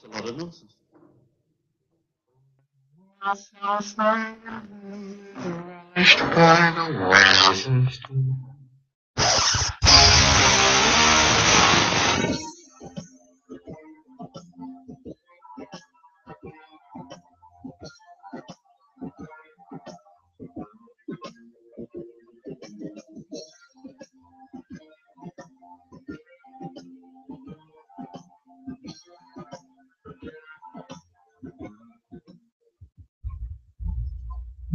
a lot of nonsense.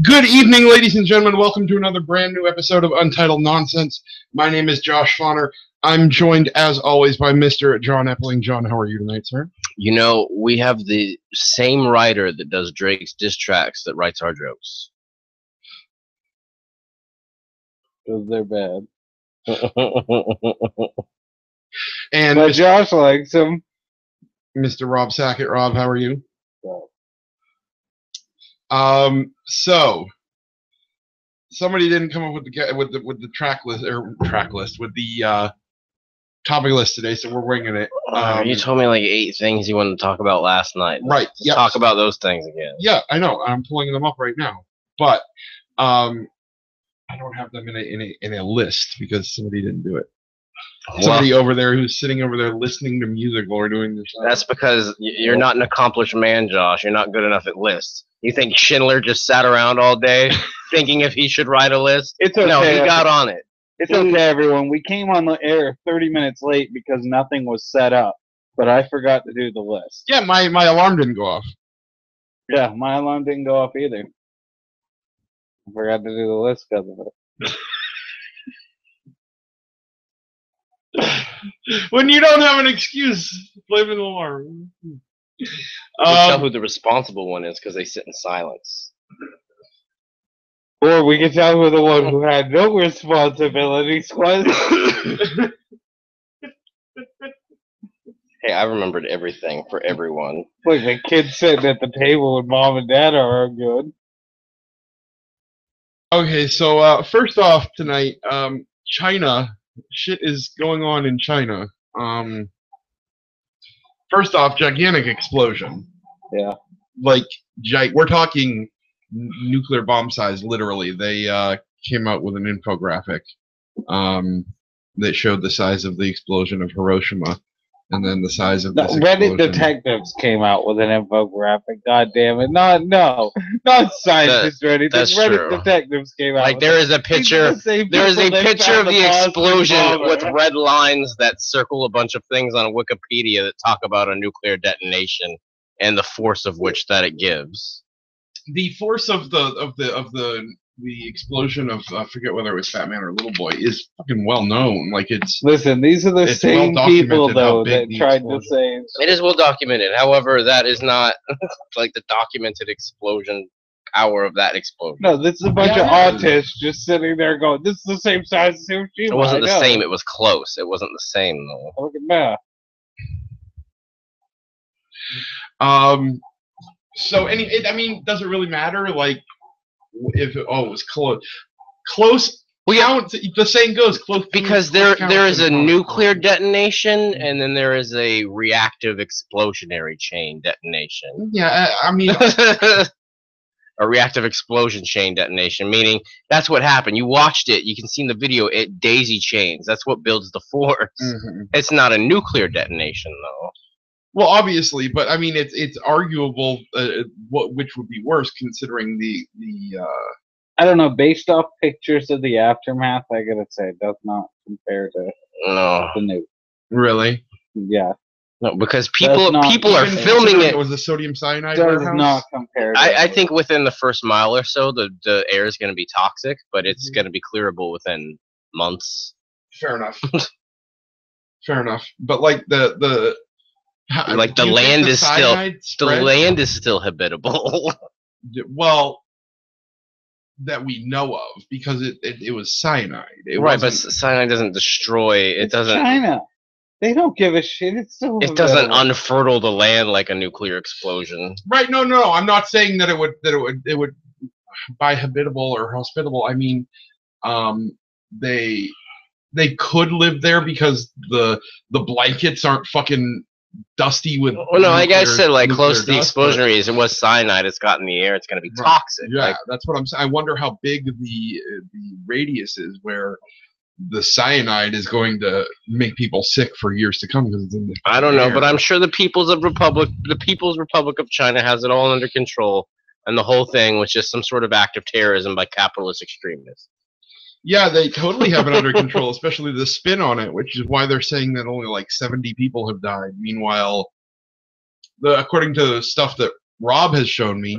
Good evening, ladies and gentlemen. Welcome to another brand new episode of Untitled Nonsense. My name is Josh Fauner. I'm joined, as always, by Mr. John Epling. John, how are you tonight, sir? You know, we have the same writer that does Drake's diss tracks that writes our jokes. Because they're bad. And But Josh likes them. Mr. Rob Sackett. Rob, how are you? So, So somebody didn't come up with the track list with the topic list today, so we're winging it. You told me like 8 things you wanted to talk about last night. Right. Yeah. Talk about those things again. Yeah, I know. I'm pulling them up right now, but I don't have them in a list because somebody didn't do it. Somebody over there who's sitting over there listening to music while we're doing this. That's because you're not an accomplished man, Josh. You're not good enough at lists. You think Schindler just sat around all day thinking if he should write a list? it's okay. No, he got on it. It's okay, everyone. We came on the air 30 minutes late because nothing was set up. But I forgot to do the list. Yeah, my alarm didn't go off. Yeah, my alarm didn't go off either. I forgot to do the list because of it. When you don't have an excuse, blame an alarm. You can tell who the responsible one is because they sit in silence. Or we can tell who the one who had no responsibilities was. Hey, I remembered everything for everyone. Like the kids sitting at the table with mom and dad are good. Okay, so first off tonight, China. Shit is going on in China. First off, gigantic explosion. Yeah. Like, we're talking nuclear bomb size, literally. They came out with an infographic that showed the size of the explosion of Hiroshima, and then the size of this Reddit explosion. detectives came out with an infographic. God damn it! Not scientists or anything. That's Reddit true. detectives came out. Like there is a picture. There is a picture of the explosion with red lines that circle a bunch of things on Wikipedia that talk about a nuclear detonation and the force of which that it gives. The force of the explosion of I forget whether it was Fat Man or Little Boy is fucking well known. Like Listen, these are the it's same well people documented though how big that the tried to explosion say It is well documented. However, that is not like the documented explosion power of that explosion. no. This is a bunch Yeah, of it is. autists just sitting there going, "This is the same size as Hiroshima." It wasn't I the know. same. It was close. It wasn't the same though. Look at that. So I mean, does it really matter? Like, if it was close. The saying goes, close. Because there is a nuclear detonation and then there is a reactive explosionary chain detonation. Yeah, I mean, A reactive explosion chain detonation, meaning that's what happened. You watched it. You can see in the video. It daisy chains. That's what builds the force. mm-hmm. It's not a nuclear detonation, though. Well, obviously, but I mean, it's arguable which would be worse, considering the I don't know. Based off pictures of the aftermath, I gotta say, it does not compare to No, the nuke. Really. Yeah, no, because people are Even filming considering it. It was a sodium cyanide does warehouse. not compare. To I think within the first mile or so, the air is going to be toxic, but it's going to be clearable within months. Fair enough. Fair enough. But like the Like do the you think land the is cyanide still spread? land is still habitable. Well, that we know of, because it was cyanide. Right, but cyanide doesn't destroy. It doesn't. China. They don't give a shit. It's still. It doesn't unfertile the land like a nuclear explosion. Right? No. I'm not saying that it would by habitable or hospitable. I mean, they could live there because the blankets aren't fucking dusty with. Well, no, like I said, like close to the dust, explosion areas, it was cyanide. It's got in the air. It's going to be toxic. Yeah, like, that's what I'm saying. I wonder how big the radius is where the cyanide is going to make people sick for years to come. Because I don't know, but I'm sure the People's Republic of China has it all under control, and the whole thing was just some sort of act of terrorism by capitalist extremists. Yeah, they totally have it under control, especially the spin on it, which is why they're saying that only like 70 people have died. Meanwhile, according to the stuff that Rob has shown me,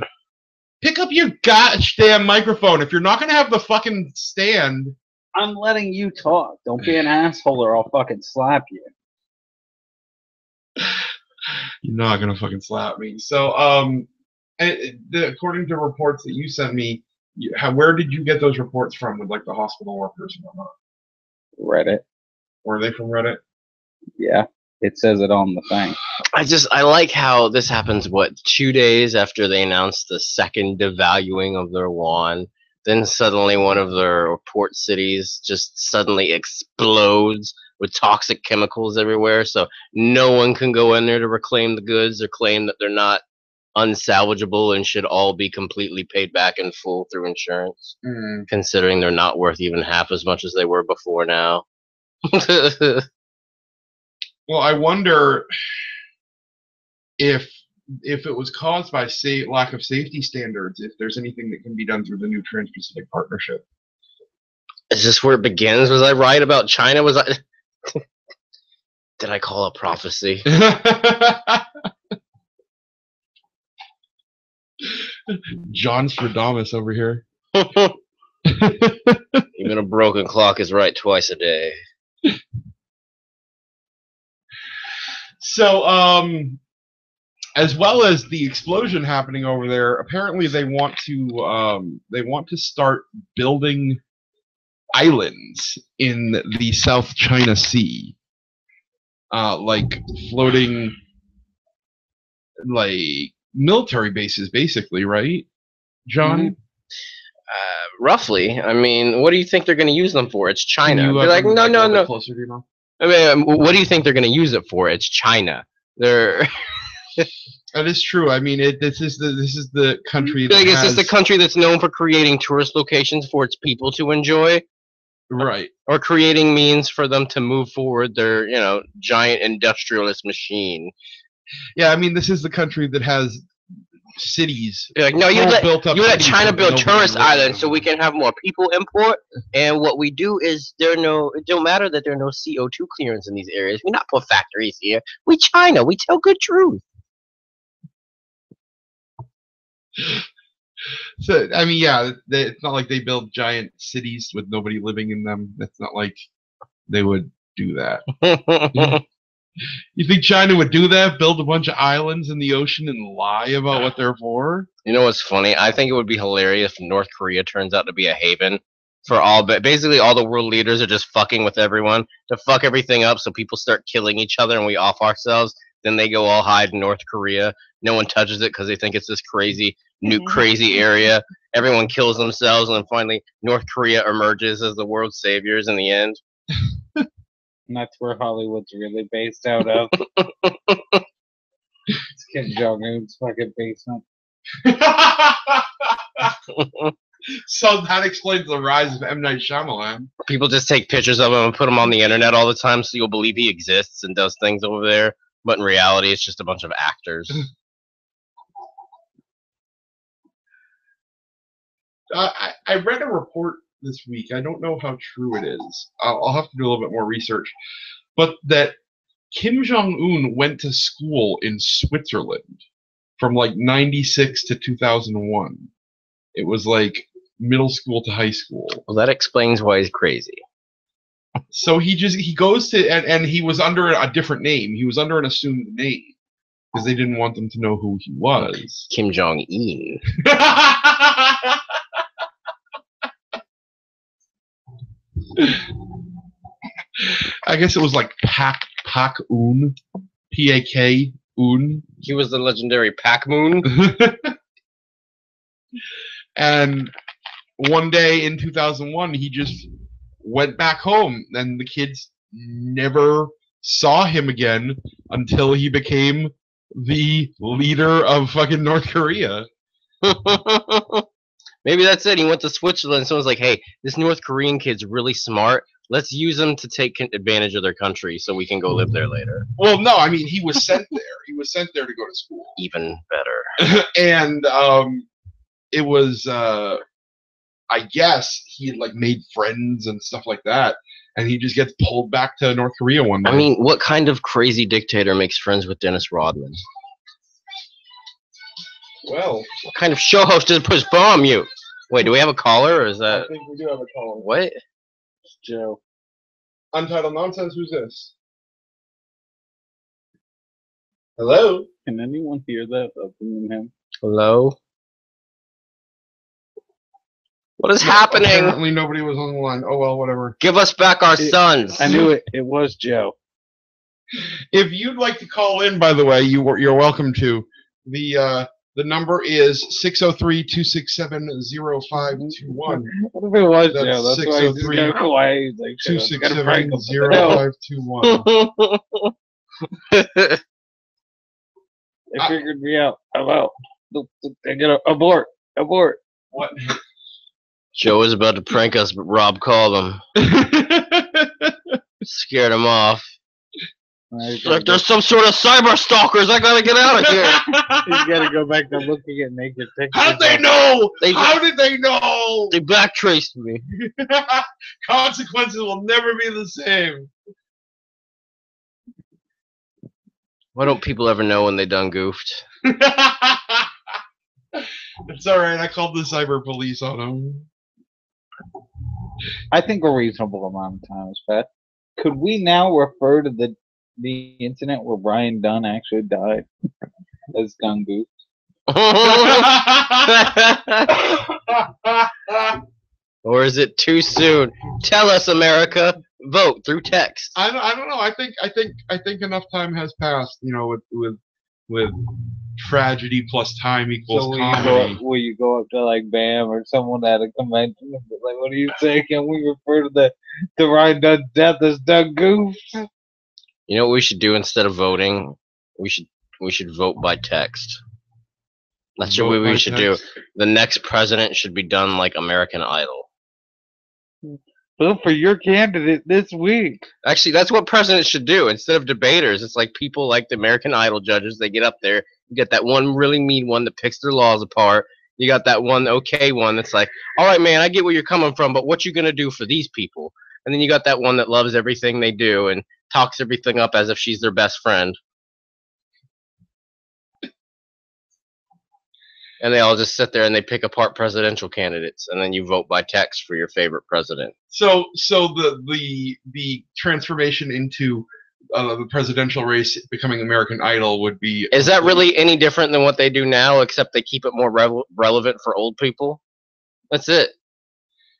pick up your goddamn microphone. If you're not going to have the fucking stand... I'm letting you talk. Don't be an asshole or I'll fucking slap you. You're not going to fucking slap me. So, according to reports that you sent me, where did you get those reports from with like the hospital workers and whatnot? Reddit. Were they from Reddit? Yeah, it says it on the thing. I like how this happens, 2 days after they announced the second devaluing of their yuan. Then suddenly one of their port cities just suddenly explodes with toxic chemicals everywhere, so no one can go in there to reclaim the goods or claim that they're not unsalvageable and should all be completely paid back in full through insurance, considering they're not worth even half as much as they were before now. Well, I wonder if it was caused by lack of safety standards, if there's anything that can be done through the new Trans-Pacific Partnership. Is this where it begins? Was I right about China? Was I... Did I call a prophecy? John Stradamus over here. Even a broken clock is right twice a day. So, as well as the explosion happening over there, apparently they want to start building islands in the South China Sea, like floating, like military bases, basically, right, John? Roughly. I mean, what do you think they're going to use them for? It's China. They're like, no. Closer to your mouth? I mean, what do you think they're going to use it for? It's China. They're. That is true. I mean, this is the country. Like, is this the country that's known for creating tourist locations for its people to enjoy? Right. Or creating means for them to move forward their, giant industrialist machine. Yeah, I mean, this is the country that has cities. Like, no, you let China build tourist islands so we can have more people import. And what we do is it don't matter that there are no CO2 clearance in these areas. We not put factories here. We China. We tell good truth. So, I mean, yeah, it's not like they build giant cities with nobody living in them. That's not like they would do that. You think China would do that? Build a bunch of islands in the ocean and lie about what they're for? You know what's funny? I think it would be hilarious if North Korea turns out to be a haven for basically all the world leaders are just fucking with everyone to fuck everything up so people start killing each other and we off ourselves. Then they go all hide in North Korea. No one touches it because they think it's this crazy area. Everyone kills themselves, and then finally North Korea emerges as the world's saviors in the end. And that's where Hollywood's really based out of. It's Kim Jong-un's fucking basement. So that explains the rise of M. Night Shyamalan. People just take pictures of him and put them on the internet all the time so you'll believe he exists and does things over there. But in reality, it's just a bunch of actors. I read a report this week. I don't know how true it is. I'll have to do a little bit more research. But that Kim Jong-un went to school in Switzerland from like 96 to 2001. It was like middle school to high school. Well, that explains why he's crazy. So he goes to, and he was under a different name. He was under an assumed name because they didn't want them to know who he was. Kim Jong-un. I guess it was like Pak-un, P-A-K-un. He was the legendary Pac-Moon. And one day in 2001, he just went back home, and the kids never saw him again until he became the leader of fucking North Korea. Maybe that's it. He went to Switzerland. Someone's like, "Hey, this North Korean kid's really smart. Let's use him to take advantage of their country, so we can go live there later." Well, no, I mean he was sent there. He was sent there to go to school. Even better. And it was, I guess he had like made friends and stuff like that, and he just gets pulled back to North Korea one day. I mean, what kind of crazy dictator makes friends with Dennis Rodman? Well, What kind of show host does push bomb you? Wait, do we have a caller, or is I that think we do have a caller. what? It's Joe. Untitled Nonsense, who's this? Hello? Can anyone hear that other than him? Hello? What is happening? Apparently nobody was on the line. Oh well, whatever. Give us back our sons. I knew it. It was Joe. If you'd like to call in, by the way, you're welcome to. The number is 603-267-0521. What if it was That's Joe? That's why I just 603 got quiet. Like, gotta prank him. 267-0521. They figured me out. I'm out. They gotta abort. Abort. What? Joe was about to prank us, but Rob called him. Scared him off. Like there's some sort of cyber stalkers. I gotta get out of here. He's gotta go back to looking at naked pictures. How did they know? How did they know? They backtraced me. Consequences will never be the same. Why don't people ever know when they done goofed? It's alright, I called the cyber police on them. I think a reasonable amount of time has passed. Could we now refer to the incident where Brian Dunn actually died as Gun Goose? Or is it too soon? Tell us, America. Vote through text. I don't know. I think enough time has passed. You know, with tragedy plus time equals comedy. Will you go up to like Bam or someone at a convention and be like, what do you say? Can we refer to Ryan Dunn's death as Doug Goof? You know what we should do instead of voting? We should vote by text. That's what we should do. The next president should be done like American Idol. Vote for your candidate this week. Actually, that's what presidents should do instead of debaters. It's like people like the American Idol judges. They get up there. You get that one really mean one that picks their laws apart. You got that one okay one that's like, all right, man, I get where you're coming from, but what you gonna do for these people? And then you got that one that loves everything they do and talks everything up as if she's their best friend. And they all just sit there and they pick apart presidential candidates, and then you vote by text for your favorite president. So the transformation into the presidential race becoming American Idol would be. Is that really any different than what they do now, except they keep it more relevant for old people? That's it.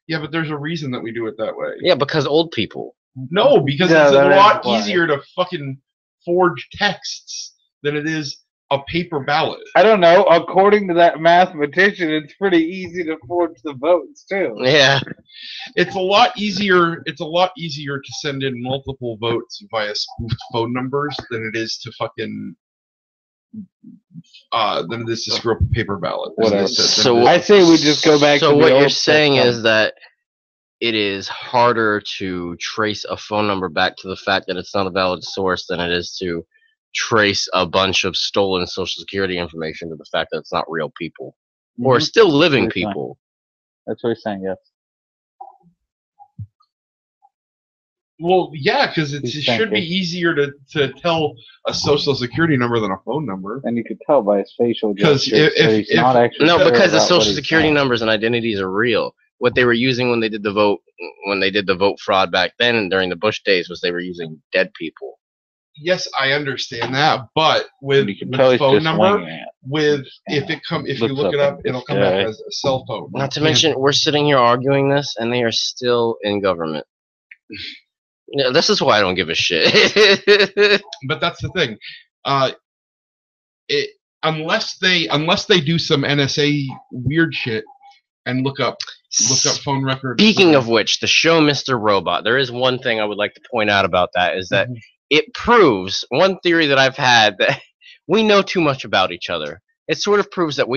Yeah, but there's a reason that we do it that way. Yeah, because old people. No, because it's a lot easier to fucking forge texts than it is a paper ballot. I don't know. According to that mathematician, it's pretty easy to forge the votes too. Yeah. It's a lot easier. It's a lot easier to send in multiple votes via spoofed phone numbers than it is to fucking than it is to screw up a paper ballot. Whatever. So I say we just go back. So to what the you're old saying system. is that it is harder to trace a phone number back to the fact that it's not a valid source than it is to trace a bunch of stolen Social Security information to the fact that it's not real people or still living people. That's what he's saying. Yes. Well, yeah, because it should be easier to tell a Social Security number than a phone number. And you could tell by his facial Because gestures that he's not actually. No, sure because the about Social what he's Security saying. numbers and identities are real. What they were using when they did the vote fraud back then and during the Bush days was they were using dead people. Yes, I understand that, but with phone number, if you look it up, it'll come back as a cell phone. Not to mention, we're sitting here arguing this, and they are still in government. Yeah, this is why I don't give a shit. But that's the thing. Unless they do some NSA weird shit and look up phone records. Speaking of which, the show Mr. Robot, there is one thing I would like to point out about that is that it proves one theory that I've had that we know too much about each other. It sort of proves that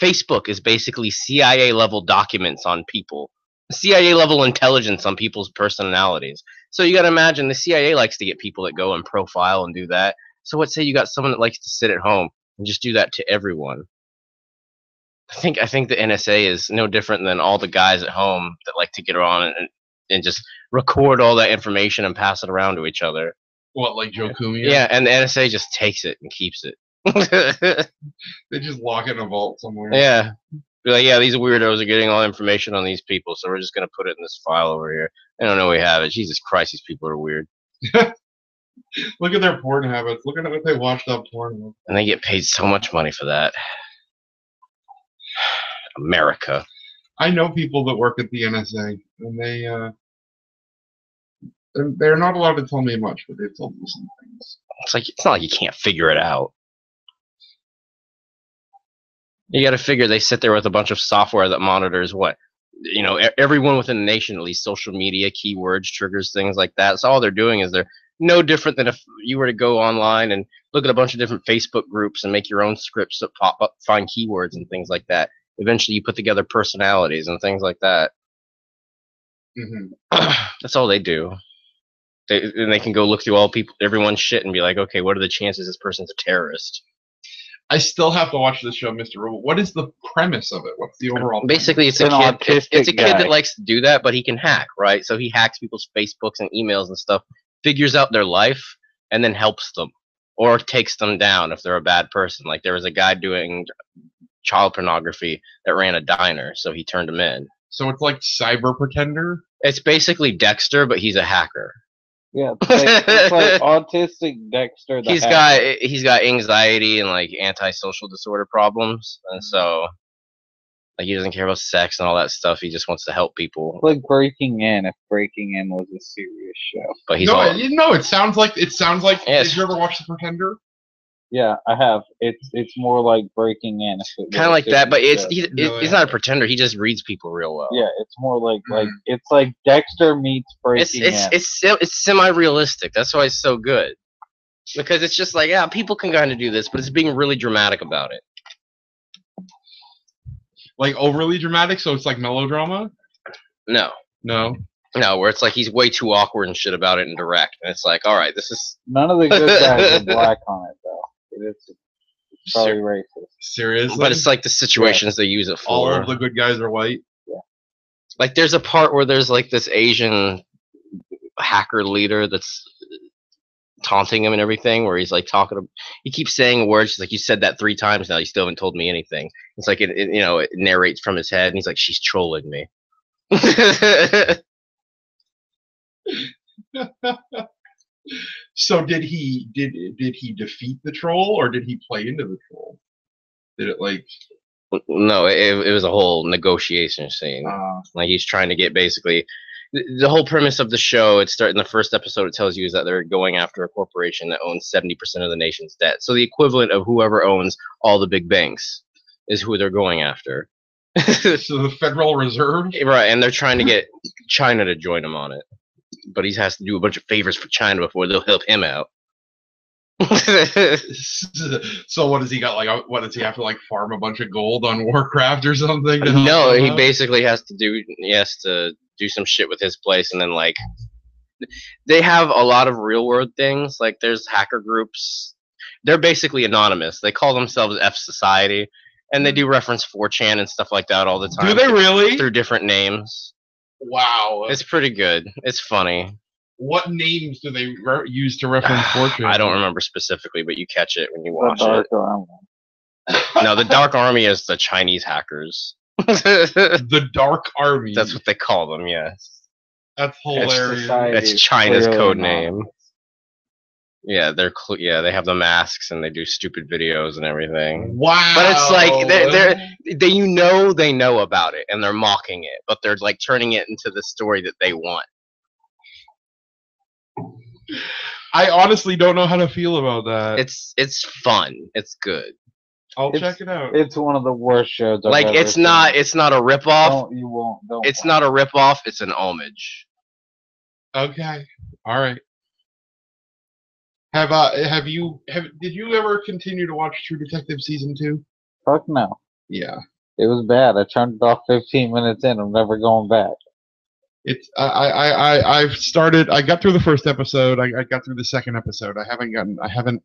Facebook is basically CIA level documents on people, CIA level intelligence on people's personalities. So you got to imagine the CIA likes to get people that go and profile and do that. So let's say you got someone that likes to sit at home and just do that to everyone. I think the NSA is no different than all the guys at home that like to get on and just record all that information and pass it around to each other. What, like Joe Cumia? Yeah, and the NSA just takes it and keeps it. They just lock it in a vault somewhere. Yeah. Be like, yeah, these weirdos are getting all information on these people, so we're just gonna put it in this file over here. I don't know we have it. Jesus Christ, these people are weird. Look at their porn habits. Look at what they watched on porn. And they get paid so much money for that. America. I know people that work at the NSA, and they're not allowed to tell me much, but they've told me some things. It's not like you can't figure it out. You got to figure they sit there with a bunch of software that monitors what, everyone within the nation, at least social media, keywords, triggers, things like that. So all they're doing is they're no different than if you were to go online and look at a bunch of different Facebook groups and make your own scripts that pop up, find keywords and things like that. Eventually, you put together personalities and things like that. Mm-hmm. That's all they do. They can go look through everyone's shit and be like, okay, what are the chances this person's a terrorist? I still have to watch this show, Mr. Robot. What is the premise of it? What's the overall? Basically, it's a kid. It's a kid that likes to do that, but he can hack, right? So he hacks people's Facebooks and emails and stuff, figures out their life, and then helps them or takes them down if they're a bad person. Like there was a guy doing child pornography that ran a diner, so he turned him in. So it's like Cyber Pretender? It's basically Dexter, but he's a hacker. Yeah, it's like autistic Dexter. He's got anxiety and like antisocial disorder problems, and so like he doesn't care about sex and all that stuff. He just wants to help people. It's like Breaking In, if Breaking In was a serious show. But he's it sounds like. Yes. Did you ever watch The Pretender? Yeah, I have. It's more like Breaking In. Kind of like that, but he's not a pretender. He just reads people real well. Yeah, it's more like it's like Dexter meets Breaking In. It's semi-realistic. That's why it's so good, because it's just like, yeah, people can kind of do this, but it's being really dramatic about it. Like overly dramatic, so it's like melodrama. No, where it's like he's way too awkward and shit about it and direct, and it's like, all right, this is none of the good guys are black on it though. It's probably racist. Seriously? But it's like the situations they use it for. All of the good guys are white? Yeah. Like there's a part where there's like this Asian hacker leader that's taunting him and everything, where he's like he keeps saying words. She's like, you said that 3 times now, you still haven't told me anything. It's like it narrates from his head, and he's like, she's trolling me. So did he defeat the troll, or did he play into the troll? Did it like? No, it was a whole negotiation scene. Like he's trying to get basically the whole premise of the show. It starts in the first episode. It tells you is that they're going after a corporation that owns 70% of the nation's debt. So the equivalent of whoever owns all the big banks is who they're going after. So the Federal Reserve, right? And they're trying to get China to join them on it. But he has to do a bunch of favors for China before they'll help him out. So what does he got? Like, what does he have to like farm a bunch of gold on Warcraft or something? No, he basically has to do some shit with his place, and then like they have a lot of real world things. Like there's hacker groups. They're basically anonymous. They call themselves F Society, and they do reference 4chan and stuff like that all the time. Do they really? Through different names. Wow. It's pretty good. It's funny. What names do they use to reference 4chan? I don't remember specifically, but you catch it when you watch it. Army. No, the Dark Army is the Chinese hackers. The Dark Army. That's what they call them, yes. That's hilarious. That's China's code name. Yeah, they have the masks and they do stupid videos and everything. Wow. But it's like they know about it and they're mocking it, but they're like turning it into the story that they want. I honestly don't know how to feel about that. It's fun. It's good. I'll check it out. It's one of the worst shows I've like ever it's seen. not a ripoff. Don't. It's not a ripoff, it's an homage. Okay. All right. Did you ever continue to watch True Detective season 2? Fuck no. Yeah. It was bad. I turned it off 15 minutes in. I'm never going back. It's I've started. I got through the first episode. I got through the second episode. I haven't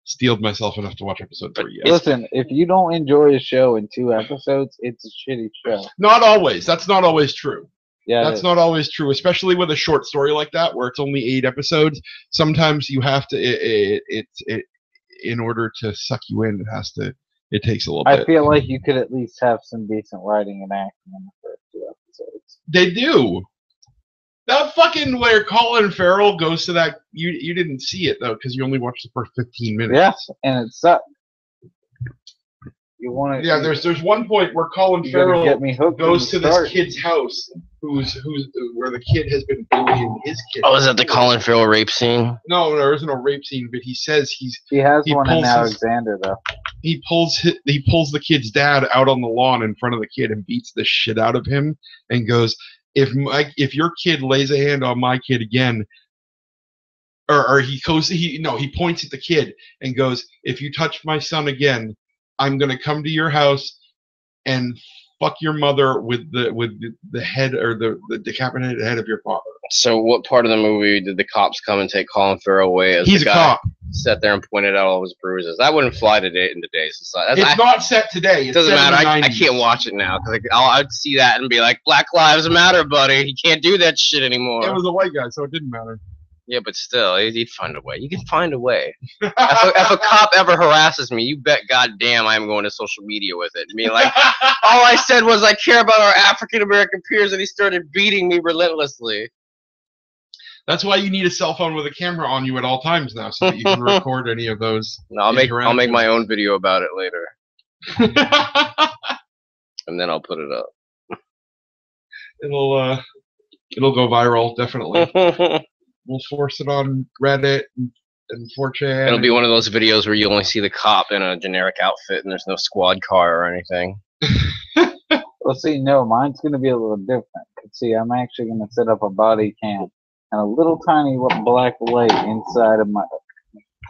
steeled myself enough to watch episode 3 yet. Listen, if you don't enjoy a show in 2 episodes, it's a shitty show. Not always. That's not always true. Yeah, that's not always true, especially with a short story like that where it's only 8 episodes. Sometimes you have to. It in order to suck you in, it takes a little bit. I feel like you could at least have some decent writing and acting in the first 2 episodes. They do. That fucking where Colin Farrell goes to that. You didn't see it though because you only watched the first 15 minutes. Yes, and it sucked. You want to? Yeah, there's one point where Colin Farrell goes to this kid's house, where the kid has been bullying his kid. Oh, is that the Colin Farrell rape scene? No, there isn't a rape scene, but he says he has one in Alexander though. He pulls the kid's dad out on the lawn in front of the kid and beats the shit out of him and goes, if your kid lays a hand on my kid again, or he points at the kid and goes, if you touch my son again, I'm gonna come to your house and fuck your mother with the head or the decapitated head of your father. So what part of the movie did the cops come and take Colin Farrell away as He's the guy a cop. Sat there and pointed out all his bruises? That wouldn't fly today in today's society. It's not set today. It doesn't matter. I can't watch it now because I'd see that and be like, Black Lives Matter, buddy. He can't do that shit anymore. It was a white guy, so it didn't matter. Yeah, but still, he'd find a way. You can find a way. If a cop ever harasses me, you bet goddamn I'm going to social media with it. I mean, like, all I said was I care about our African American peers, and he started beating me relentlessly. That's why you need a cell phone with a camera on you at all times now, so that you can record any of those. No, I'll make my own video about it later, and then I'll put it up. It'll go viral, definitely. We'll force it on Reddit and 4chan. It'll be one of those videos where you only see the cop in a generic outfit and there's no squad car or anything. Well, see, no, mine's going to be a little different. See, I'm actually going to set up a body cam and a little tiny black light inside of my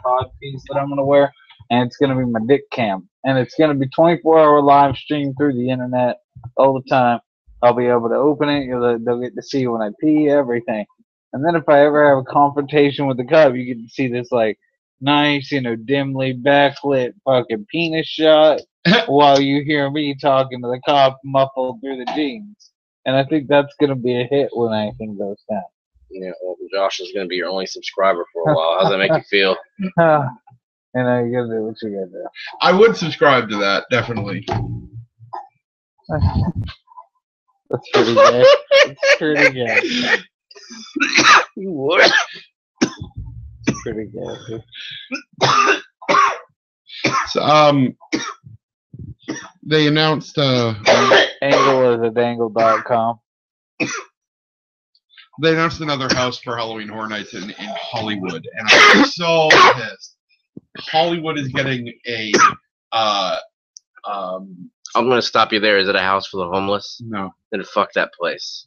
cod piece that I'm going to wear, and it's going to be my dick cam. And it's going to be 24-hour live stream through the internet all the time. I'll be able to open it. They'll get to see when I pee, everything. And then if I ever have a confrontation with the cop, you get to see this like nice, dimly backlit fucking penis shot while you hear me talking to the cop muffled through the jeans. And I think that's gonna be a hit when anything goes down. Yeah, well, Josh is gonna be your only subscriber for a while. How's that make you feel? You gotta do what you gotta do. I would subscribe to that, definitely. That's pretty gay. It's pretty gay. You would. Pretty good. So, they announced Angle is a dangle.com. They announced another house for Halloween Horror Nights in Hollywood, and I'm so pissed. Hollywood is getting a I'm gonna stop you there. Is it a house full of homeless? No. Then fuck that place.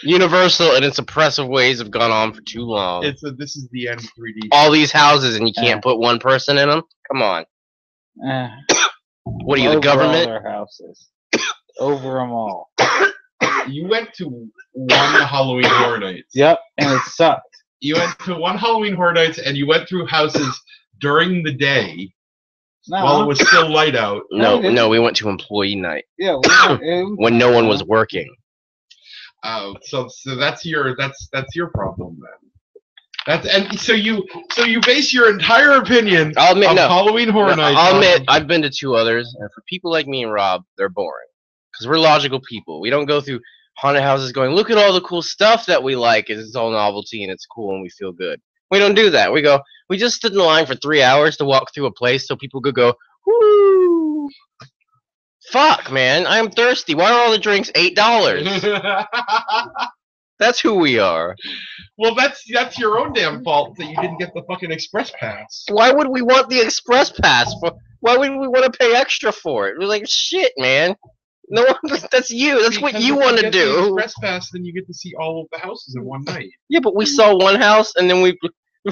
Universal and its oppressive ways have gone on for too long. This is the end 3D. All these houses and you can't put one person in them? Come on. What are you, the government? All their houses. Over them all. You went to one Halloween Horror Nights. Yep, and it sucked. You went to one Halloween Horror Nights and you went through houses during the day while it was still light out. No, we went to employee night. Yeah, when no one was working. Oh, so that's your problem then. So you base your entire opinion on Halloween Horror Nights. I'll admit I've been to 2 others, and for people like me and Rob, they're boring because we're logical people. We don't go through haunted houses going, look at all the cool stuff that we like, and it's all novelty and it's cool and we feel good. We don't do that. We just stood in the line for 3 hours to walk through a place so people could go, woo. Fuck, man, I'm thirsty. Why are all the drinks $8? That's who we are. Well, that's your own damn fault that you didn't get the fucking express pass. Why would we want the express pass? Why would we want to pay extra for it? We're like, shit, man. No, that's you. That's what you want to do. The express pass, then you get to see all of the houses in one night. Yeah, but we saw one house, and then we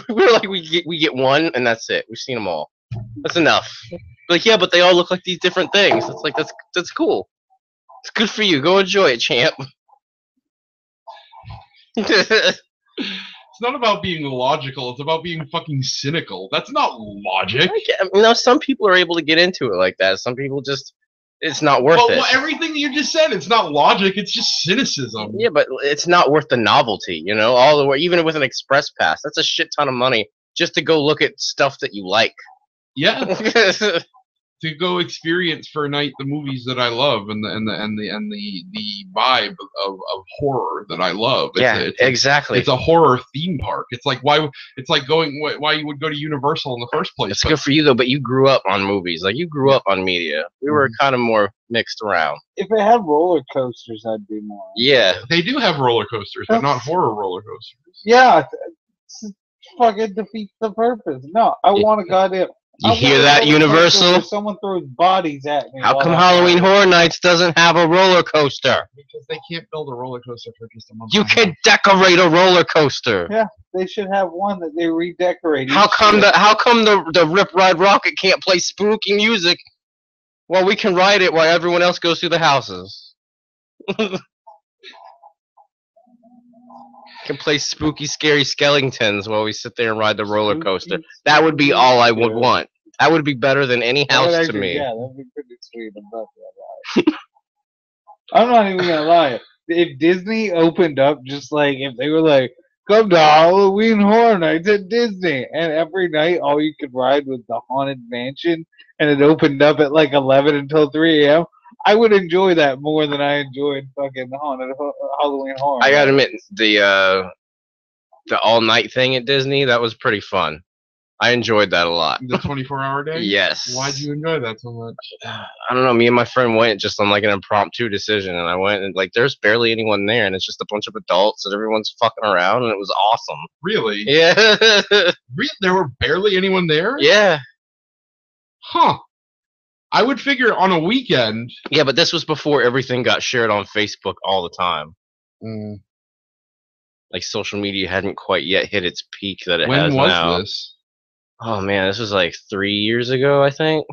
were like, we get one, and that's it. We've seen them all. That's enough. Like, yeah, but they all look like these different things. It's like that's cool. It's good for you. Go enjoy it, champ. It's not about being logical. It's about being fucking cynical. That's not logic. Some people are able to get into it like that. Some people just, it's not worth it. Well, everything you just said, it's not logic. It's just cynicism. Yeah, but it's not worth the novelty, you know? All the way, even with an express pass, that's a shit ton of money just to go look at stuff that you like. Yeah. To go experience for a night the movies that I love and the vibe of horror that I love. Exactly. It's a horror theme park. It's like why you would go to Universal in the first place. It's good for you though, but you grew up on movies. Like you grew up on media. We were kind of more mixed around. If it had roller coasters, I'd be more. Yeah. They do have roller coasters, but not horror roller coasters. Yeah. Fucking defeats the purpose. No, I want a goddamn. You hear that, Universal? Someone throws bodies at me. How come Halloween Horror Nights doesn't have a roller coaster? Because they can't build a roller coaster for just a month. You can decorate a roller coaster. Yeah, they should have one that they redecorate. How come the Rip Ride Rocket can't play spooky music while we can ride it while everyone else goes through the houses? Can play spooky, scary skeletons while we sit there and ride the roller coaster. That would be all I would want. That would be better than any house to me. Yeah, that would be pretty sweet. I'm not even gonna lie. If Disney opened up, just like if they were like, "Come to Halloween Horror Nights at Disney," and every night all you could ride was the Haunted Mansion, and it opened up at like 11 until 3 a.m. I would enjoy that more than I enjoyed fucking Halloween Horror. I gotta admit, the all night thing at Disney, that was pretty fun. I enjoyed that a lot. The 24-hour day? Yes. Why'd you enjoy that so much? I don't know. Me and my friend went just on like an impromptu decision, and I went and like there's barely anyone there, and it's just a bunch of adults, and everyone's fucking around, and it was awesome. Really? Yeah. There were barely anyone there? Yeah. Huh. I would figure on a weekend. Yeah, but this was before everything got shared on Facebook all the time. Mm. Like social media hadn't quite yet hit its peak that it has now. When was this? Oh man, this was like 3 years ago, I think.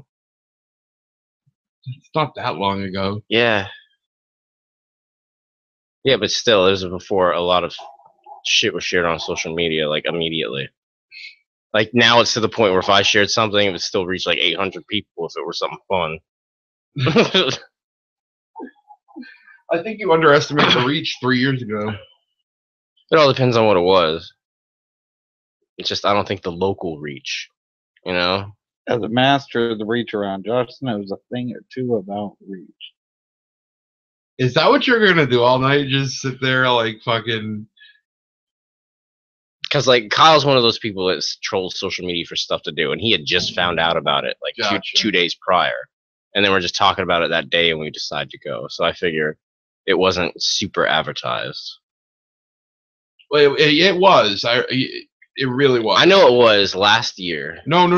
It's not that long ago. Yeah. Yeah, but still, this was before a lot of shit was shared on social media, like immediately. Like now it's to the point where if I shared something, it would still reach like 800 people if it were something fun. I think you underestimated the reach 3 years ago. It all depends on what it was. It's just I don't think the local reach, you know? As a master of the reach around, Josh knows a thing or two about reach. Is that what you're gonna do all night? Just sit there like fucking... Because like Kyle's one of those people that trolls social media for stuff to do, and he had just found out about it like Gotcha. two days prior, and then we're just talking about it that day, and we decided to go. So I figure it wasn't super advertised. Well, it was. It really was. I know it was last year. No.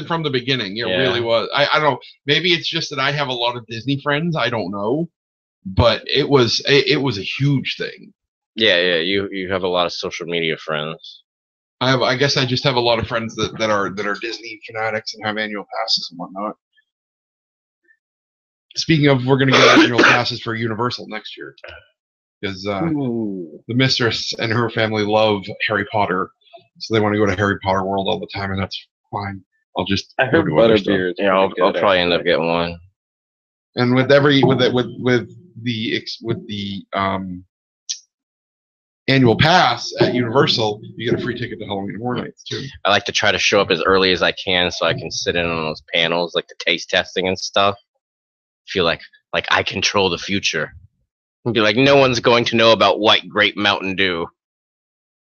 From the beginning, it really was. I don't know. Maybe it's just that I have a lot of Disney friends. I don't know, but it was a huge thing. Yeah. You have a lot of social media friends. I guess I just have a lot of friends that are Disney fanatics and have annual passes and whatnot. Speaking of, we're going to get annual passes for Universal next year because the mistress and her family love Harry Potter, so they want to go to Harry Potter World all the time, and that's fine. I heard butterbeer. Yeah, I'll probably end up getting one. And with the annual pass at Universal, you get a free ticket to Halloween Horror Nights too. I like to try to show up as early as I can so I can sit in on those panels, like the taste testing and stuff. Feel like I control the future. And be like, no one's going to know about white grape Mountain Dew.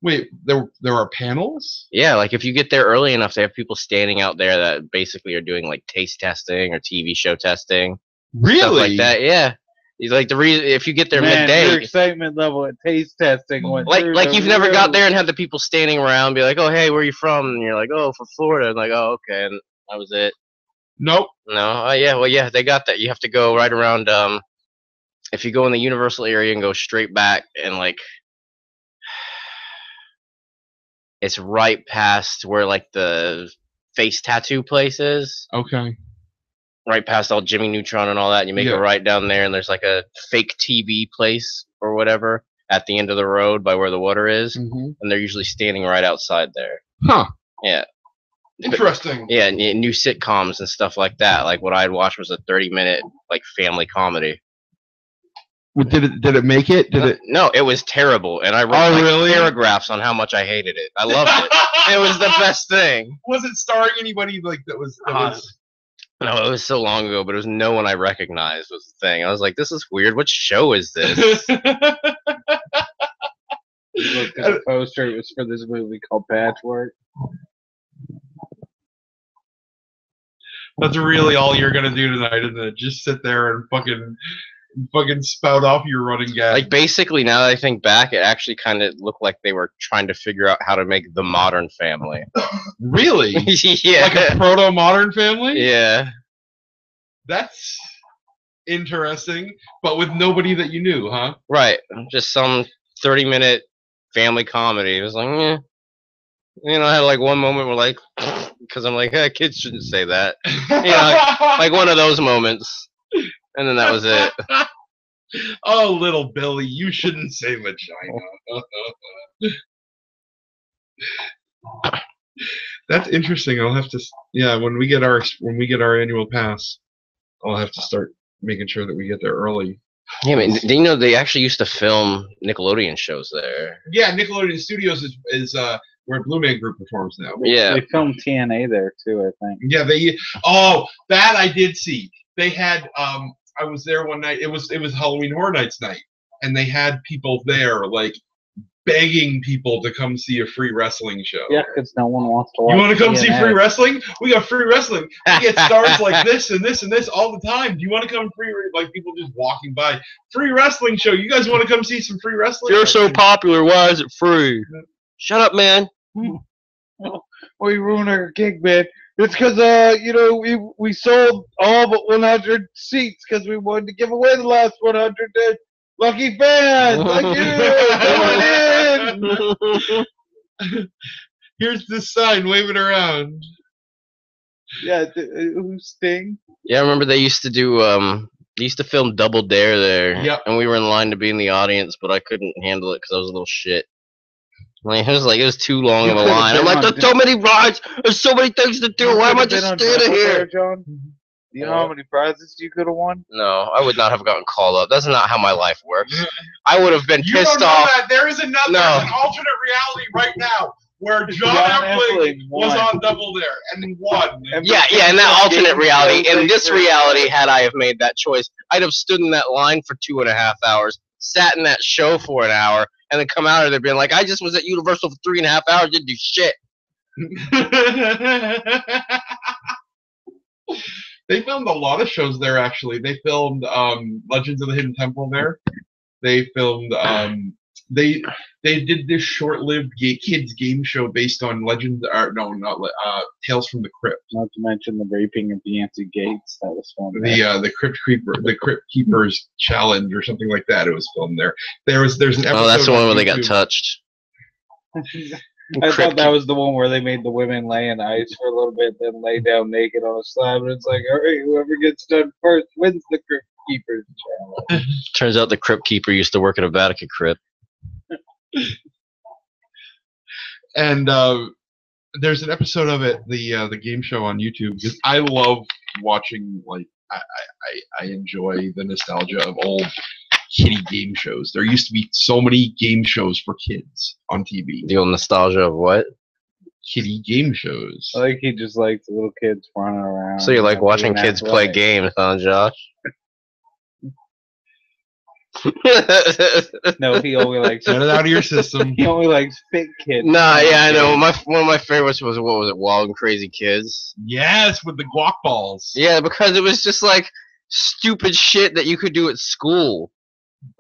Wait, there are panels? Yeah, like if you get there early enough, they have people standing out there that basically are doing like taste testing or TV show testing. Really? Stuff like that, yeah. Like if you get there midday, your excitement level at taste testing went like you've never got there and had the people standing around be like, oh hey, where are you from? And you're like, oh, from Florida. And like, oh okay, and that was it. Nope. No. Oh yeah. Well yeah, they got that. You have to go right around if you go in the Universal area and go straight back and like it's right past where like the face tattoo place is. Okay. Right past all Jimmy Neutron and all that, and you make a right down there, and there's like a fake TV place or whatever at the end of the road by where the water is, and they're usually standing right outside there. Huh. Yeah. Interesting. But, yeah, new sitcoms and stuff like that. Like what I'd watch was a 30-minute like family comedy. Did it make it? Did it? No, it was terrible, and I wrote paragraphs on how much I hated it. I loved it. It was the best thing. Was it starring anybody like that was? No, it was so long ago, but it was no one I recognized was the thing. I was like, this is weird. What show is this? You looked at the poster. It was for this movie called Patchwork. That's really all you're gonna do tonight, isn't it? Just sit there and fucking spout off your running gag. Like basically, now that I think back, it actually kind of looked like they were trying to figure out how to make the Modern Family. Really? Yeah. Like a proto-Modern Family? Yeah. That's interesting, but with nobody that you knew, huh? Right. Just some 30-minute family comedy. It was like, eh. You know, I had like one moment where like, because I'm like, kids shouldn't say that. You know, like one of those moments. And then that was it. Oh, little Billy, you shouldn't say vagina. That's interesting. I'll have to, when we get our annual pass, I'll have to start making sure that we get there early. Yeah, man. Do you know they actually used to film Nickelodeon shows there? Yeah, Nickelodeon Studios is where Blue Man Group performs now. Yeah, they filmed TNA there too, I think. Yeah, that I did see. They had I was there one night. It was Halloween Horror Nights night, and they had people there like begging people to come see a free wrestling show. Yeah, because no one wants to watch. You want to come see free wrestling? We got free wrestling. We get stars like this and this and this all the time. Do you want to come free? Like people just walking by, free wrestling show. You guys want to come see some free wrestling? You're so popular. Why is it free? Shut up, man. We ruined our gig, man. It's because, we sold all but 100 seats because we wanted to give away the last 100 to lucky fans like you. Here's this sign, wave it around. Yeah, who's Sting? Yeah, I remember they used to do, they used to film Double Dare there. Yep. And we were in line to be in the audience, but I couldn't handle it because I was a little shit. Like, it was too long of a line. I'm like, there's so many rides. There's so many things to do. Why am I just standing here? John? Do you know how many prizes you could have won? No, I would not have gotten called up. That's not how my life works. I would have been pissed don't know off. That. There's an alternate reality right now where John Epling was on Double Dare and won. Yeah, in that alternate reality. In this reality, had I have made that choice, I'd have stood in that line for 2.5 hours, sat in that show for an hour, and then come out of there being like, I just was at Universal for 3.5 hours, didn't do shit. They filmed a lot of shows there, actually. They filmed Legends of the Hidden Temple there. They filmed they did this short-lived kids game show based on Tales from the Crypt. Not to mention the raping of Yancey Gates that was filmed. The Crypt Keepers Challenge or something like that. It was filmed there. There's an episode. Oh, that's the one where they got touched. I thought that was the one where they made the women lay in ice for a little bit, then lay down naked on a slab, and it's like, all right, whoever gets done first wins the Crypt Keepers Challenge. Turns out the Crypt Keeper used to work at a Vatican crypt. And there's an episode of it, the game show on YouTube. Because I love watching, like, I enjoy the nostalgia of old kiddie game shows. There used to be so many game shows for kids on TV. The old nostalgia of what? Kiddie game shows. I think he just likes little kids running around. So you like watching kids play games, huh, Josh? No, he only likes. Get it out of your system. He only likes fit kids. Nah, yeah, I know. One of my favorites was, what was it, Wild and Crazy Kids? Yes, with the guac balls. Yeah, because it was just like stupid shit that you could do at school.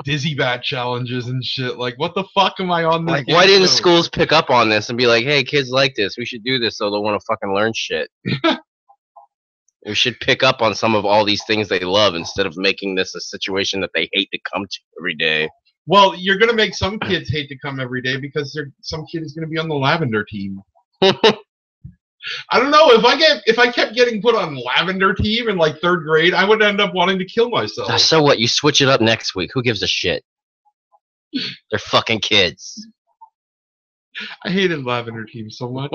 Dizzy bat challenges and shit. Like, what the fuck am I on this? Like, why didn't schools pick up on this and be like, hey, kids like this. We should do this so they'll want to fucking learn shit. We should pick up on some of all these things they love instead of making this a situation that they hate to come to every day. Well, you're gonna make some kids hate to come every day because some kid is gonna be on the lavender team. I don't know, if I kept getting put on lavender team in like 3rd grade, I would end up wanting to kill myself. So what? You switch it up next week. Who gives a shit? They're fucking kids. I hated lavender team so much.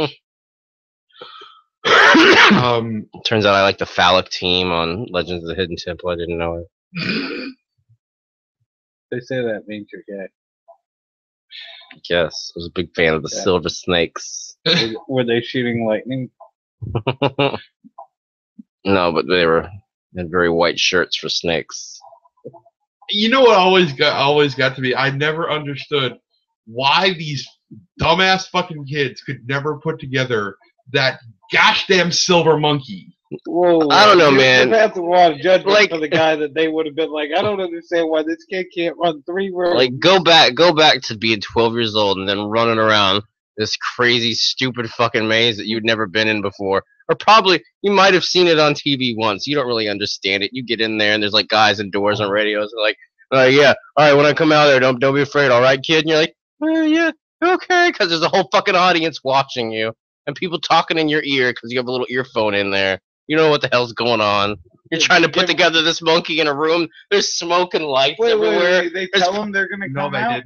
Turns out I like the phallic team on Legends of the Hidden Temple. I didn't know it. They say that means you're gay. Yes, I was a big fan of the silver snakes. Were they shooting lightning? No, but they had very white shirts for snakes. You know what always got to me? I never understood why these dumbass fucking kids could never put together that gosh damn silver monkey. Whoa, I don't know, man. You have to want judgment for the guy that they would have been like, I don't understand why this kid can't run 3 rows. Like, go back to being 12 years old and then running around this crazy, stupid fucking maze that you'd never been in before. Or probably, you might have seen it on TV once. You don't really understand it. You get in there and there's like guys and doors and radios and like, yeah, alright, when I come out there, don't be afraid, alright, kid? And you're like, yeah, okay, because there's a whole fucking audience watching you. And people talking in your ear because you have a little earphone in there. You know what the hell's going on. You're trying to put together this monkey in a room. There's smoke and lights everywhere. Wait, they tell them they're going to come out?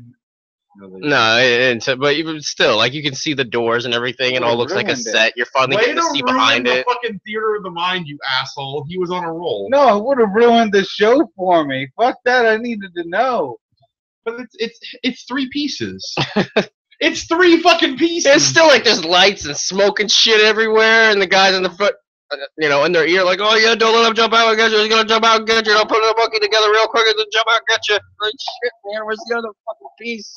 No, but even still, like, you can see the doors and everything, and it all looks like a set. You're finally getting to see behind it. Fucking theater of the mind, you asshole. He was on a roll. No, it would have ruined the show for me. Fuck that, I needed to know. But it's 3 pieces. It's 3 fucking pieces. It's still like there's lights and smoke and shit everywhere, and the guys in the front, in their ear, like, oh yeah, don't let him jump out and get you. He's gonna jump out and get you. Don't put the monkey together real quick and then jump out and get you. Like, shit, man, where's the other fucking piece?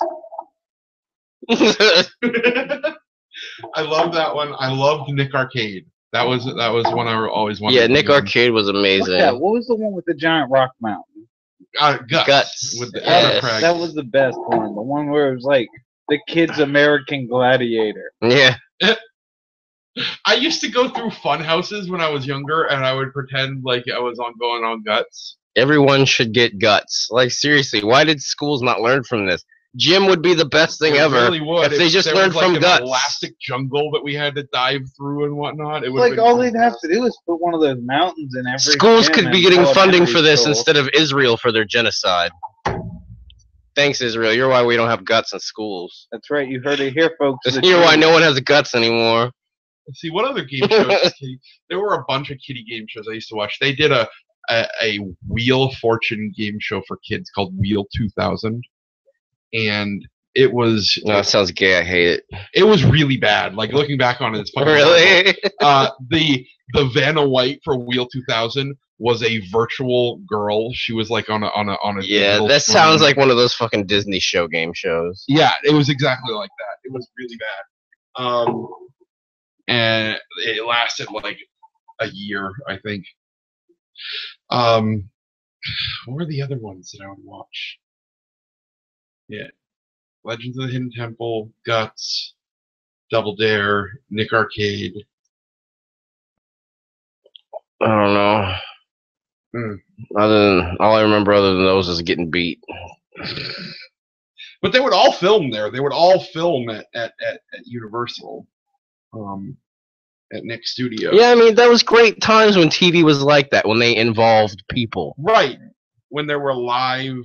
I love that one. I loved Nick Arcade. That was one I always wanted. Yeah, Nick Arcade was amazing. What was the one with the giant rock mountain? Guts. With the that was the best one. The one where it was like the kid's American Gladiator. Yeah. I used to go through fun houses when I was younger, and I would pretend like I was going on Guts. Everyone should get Guts. Like, seriously, why did schools not learn from this? Gym would be the best thing ever really would. if they just learned from Guts. Elastic jungle that we had to dive through and whatnot. It like all they'd have to do is put one of those mountains in every. Schools could be getting funding for this instead of Israel for their genocide. Thanks, Israel. You're why we don't have Guts in schools. That's right. You heard it here, folks. You're why no one has Guts anymore. Let's see, what other game shows? There were a bunch of kiddie game shows I used to watch. They did a Wheel Fortune game show for kids called Wheel 2000, and it was. No, that sounds gay. I hate it. It was really bad. Like, looking back on it, it's fucking really. The Vanna White for Wheel 2000 was a virtual girl. She was like on a. Yeah, that sounds like one of those fucking Disney show game shows. Yeah, it was exactly like that. It was really bad. And it lasted like a year, I think. What were the other ones that I would watch? Yeah, Legends of the Hidden Temple, Guts, Double Dare, Nick Arcade. I don't know. All I remember other than those is getting beat. But they would all film there. They would all film at Universal. At Nick's studio. Yeah, I mean, that was great times when TV was like that, when they involved people. Right. When there were live.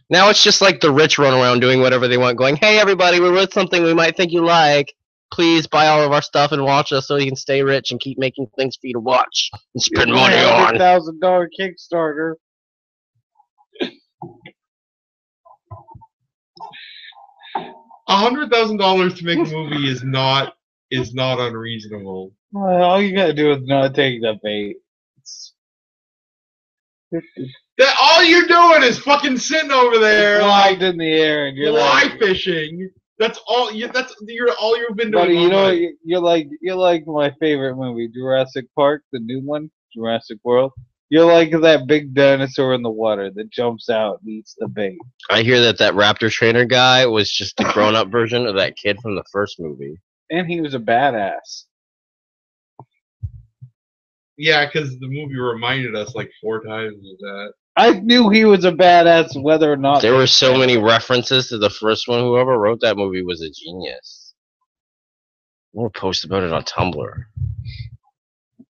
Now it's just like the rich run around doing whatever they want, going, hey, everybody, we're with something we might think you like. Please buy all of our stuff and watch us so you can stay rich and keep making things for you to watch and spend money on. $100,000 Kickstarter. $100,000 to make a movie is not unreasonable. Well, all you gotta do is not take the bait. That all you're doing is fucking sitting over there, like in the air, and you're fly fishing. That's all. You're all you've been doing. Buddy, you know, you're like my favorite movie, Jurassic Park, the new one, Jurassic World. You're like that big dinosaur in the water that jumps out and eats the bait. I hear that raptor trainer guy was just the grown-up version of that kid from the first movie. And he was a badass. Yeah, because the movie reminded us like 4 times of that. I knew he was a badass, whether or not There were so many references to the first one. Whoever wrote that movie was a genius. We'll post about it on Tumblr.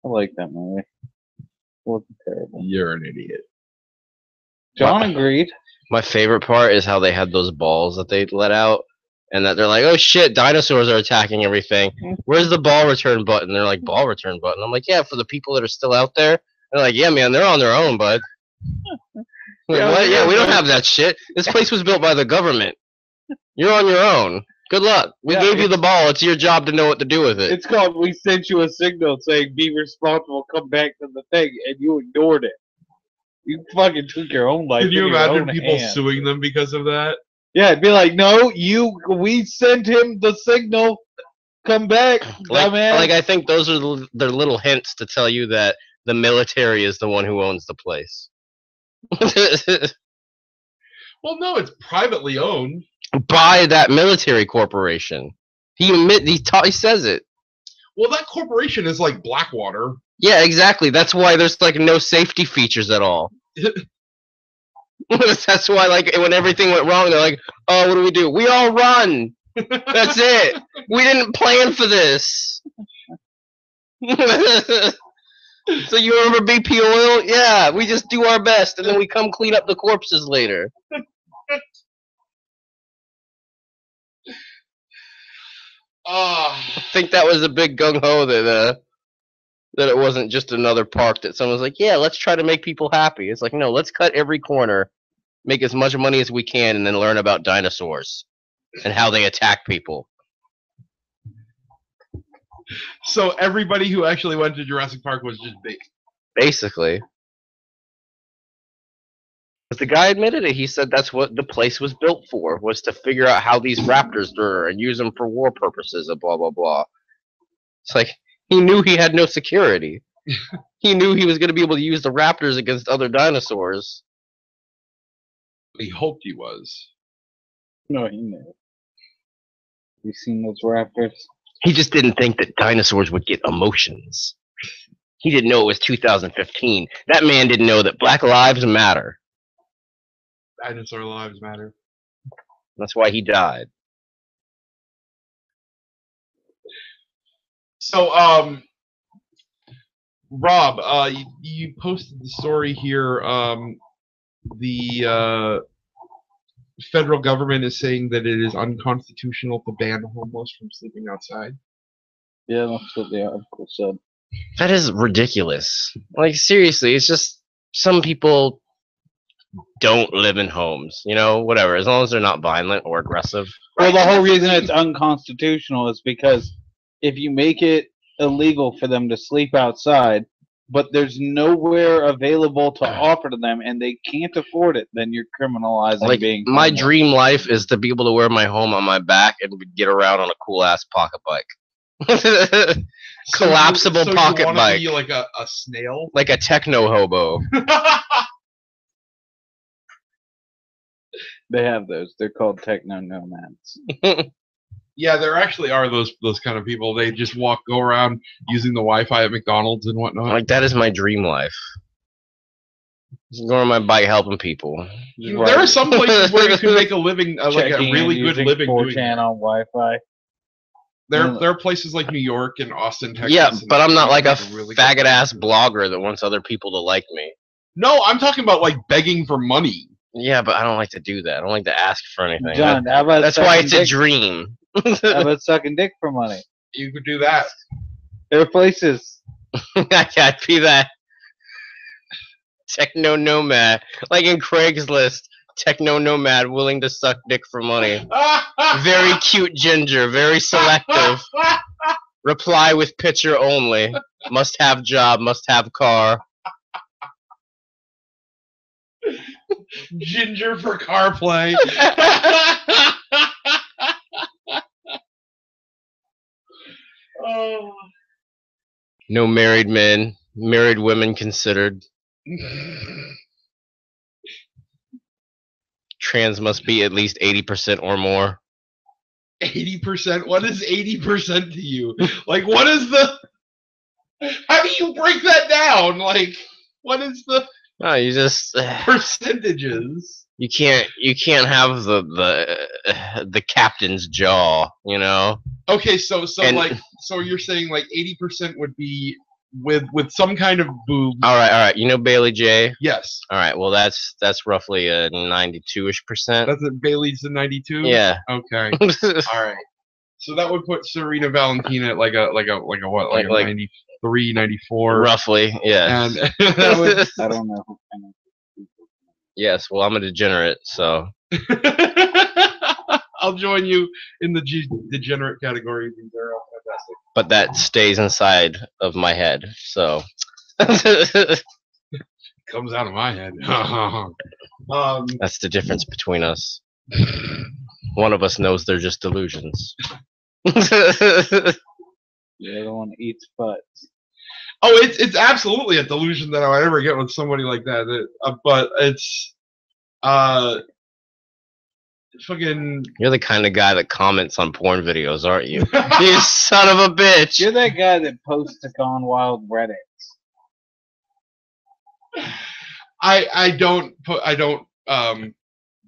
I like that movie. It wasn't terrible. You're an idiot. John agreed. My favorite part is how they had those balls that they let out, and that they're like, "Oh shit, dinosaurs are attacking everything. Where's the ball return button?" They're like, "Ball return button." I'm like, "Yeah, for the people that are still out there." They're like, "Yeah, man, they're on their own, bud." Like, Yeah, what? Yeah, we don't have that shit. This place was built by the government. You're on your own. Good luck. We gave you the ball. It's your job to know what to do with it. It's called, we sent you a signal saying be responsible, come back to the thing, and you ignored it. You fucking took your own life. Can you in your imagine own people hands. suing them because of that? Yeah, it'd be like, no, we sent him the signal. Come back, dumbass. Like I think those are their little hints to tell you that the military is the one who owns the place. Well, no, it's privately owned by that military corporation. He says it. Well, that corporation is like Blackwater. Yeah, exactly. That's why there's like no safety features at all. That's why, like, when everything went wrong, they're like, "Oh, what do we do? We all run. That's it. We didn't plan for this." So you remember BP Oil? Yeah, we just do our best, and then we come clean up the corpses later. I think that was a big gung ho that it wasn't just another park that someone's like, yeah, let's try to make people happy. It's like, no, let's cut every corner, make as much money as we can, and then learn about dinosaurs and how they attack people. So everybody who actually went to Jurassic Park was just big. Basically. But the guy admitted it. He said that's what the place was built for, was to figure out how these raptors were and use them for war purposes and blah, blah, blah. It's like, he knew he had no security. He knew he was going to be able to use the raptors against other dinosaurs. He hoped he was. No, he knew. You seen those raptors? He just didn't think that dinosaurs would get emotions. He didn't know it was 2015. That man didn't know that Black Lives Matter. Dinosaur lives matter. That's why he died. So, Rob, you posted the story here. The federal government is saying that it is unconstitutional to ban homeless from sleeping outside. Yeah, that's what the article said. That is ridiculous. Like, seriously, it's just some people don't live in homes. You know, whatever. As long as they're not violent or aggressive. Well, the whole reason it's unconstitutional is because if you make it illegal for them to sleep outside, but there's nowhere available to offer to them and they can't afford it, then you're criminalizing like, being my homeless. dream life is to be able to wear my home on my back and get around on a cool-ass pocket bike. Collapsible pocket you bike. Be like a snail? Like a techno hobo. They have those. They're called techno nomads. Yeah, there actually are those kind of people. They just go around using the Wi-Fi at McDonald's and whatnot. Like, that is my dream life. Just going on my bike helping people. There are some places where you can make a living, like a really good living doing that. On Wi-Fi. There are places like New York and Austin, Texas. Yeah, but I'm not like a really faggot-ass blogger that wants other people to like me. No, I'm talking about like begging for money. Yeah, but I don't like to do that. I don't like to ask for anything. John, that's why it's a dream. How about sucking dick for money? You could do that. There are places. I can't be that techno nomad. Like in Craigslist, techno nomad willing to suck dick for money. Very cute ginger, very selective. Reply with picture only. Must have job, must have car. Ginger for car play. Oh. No married men, married women considered. Trans must be at least 80% or more. 80%? What is 80% to you? Like, what is the... How do you break that down? Like, what is the No, you just percentages? you can't have the captain's jaw, you know. Okay, so And- like so you're saying like 80% would be with some kind of boob. All right. You know Bailey J. Yes. All right. Well, that's roughly a 92-ish%. That's it. Bailey's the 92. Yeah. Okay. All right. So that would put Serena Valentina at like a what, like a 93, 94. Roughly, yeah. And I don't know. Yes. Well, I'm a degenerate, so. I'll join you in the degenerate category. These are all fantastic. But that stays inside of my head, so. Comes out of my head. That's the difference between us. One of us knows they're just delusions. The other one eats butts. Oh, it's absolutely a delusion that I would ever get with somebody like that. But it's fucking. You're the kind of guy that comments on porn videos, aren't you? You son of a bitch! You're that guy that posts to Gone Wild Reddit. I don't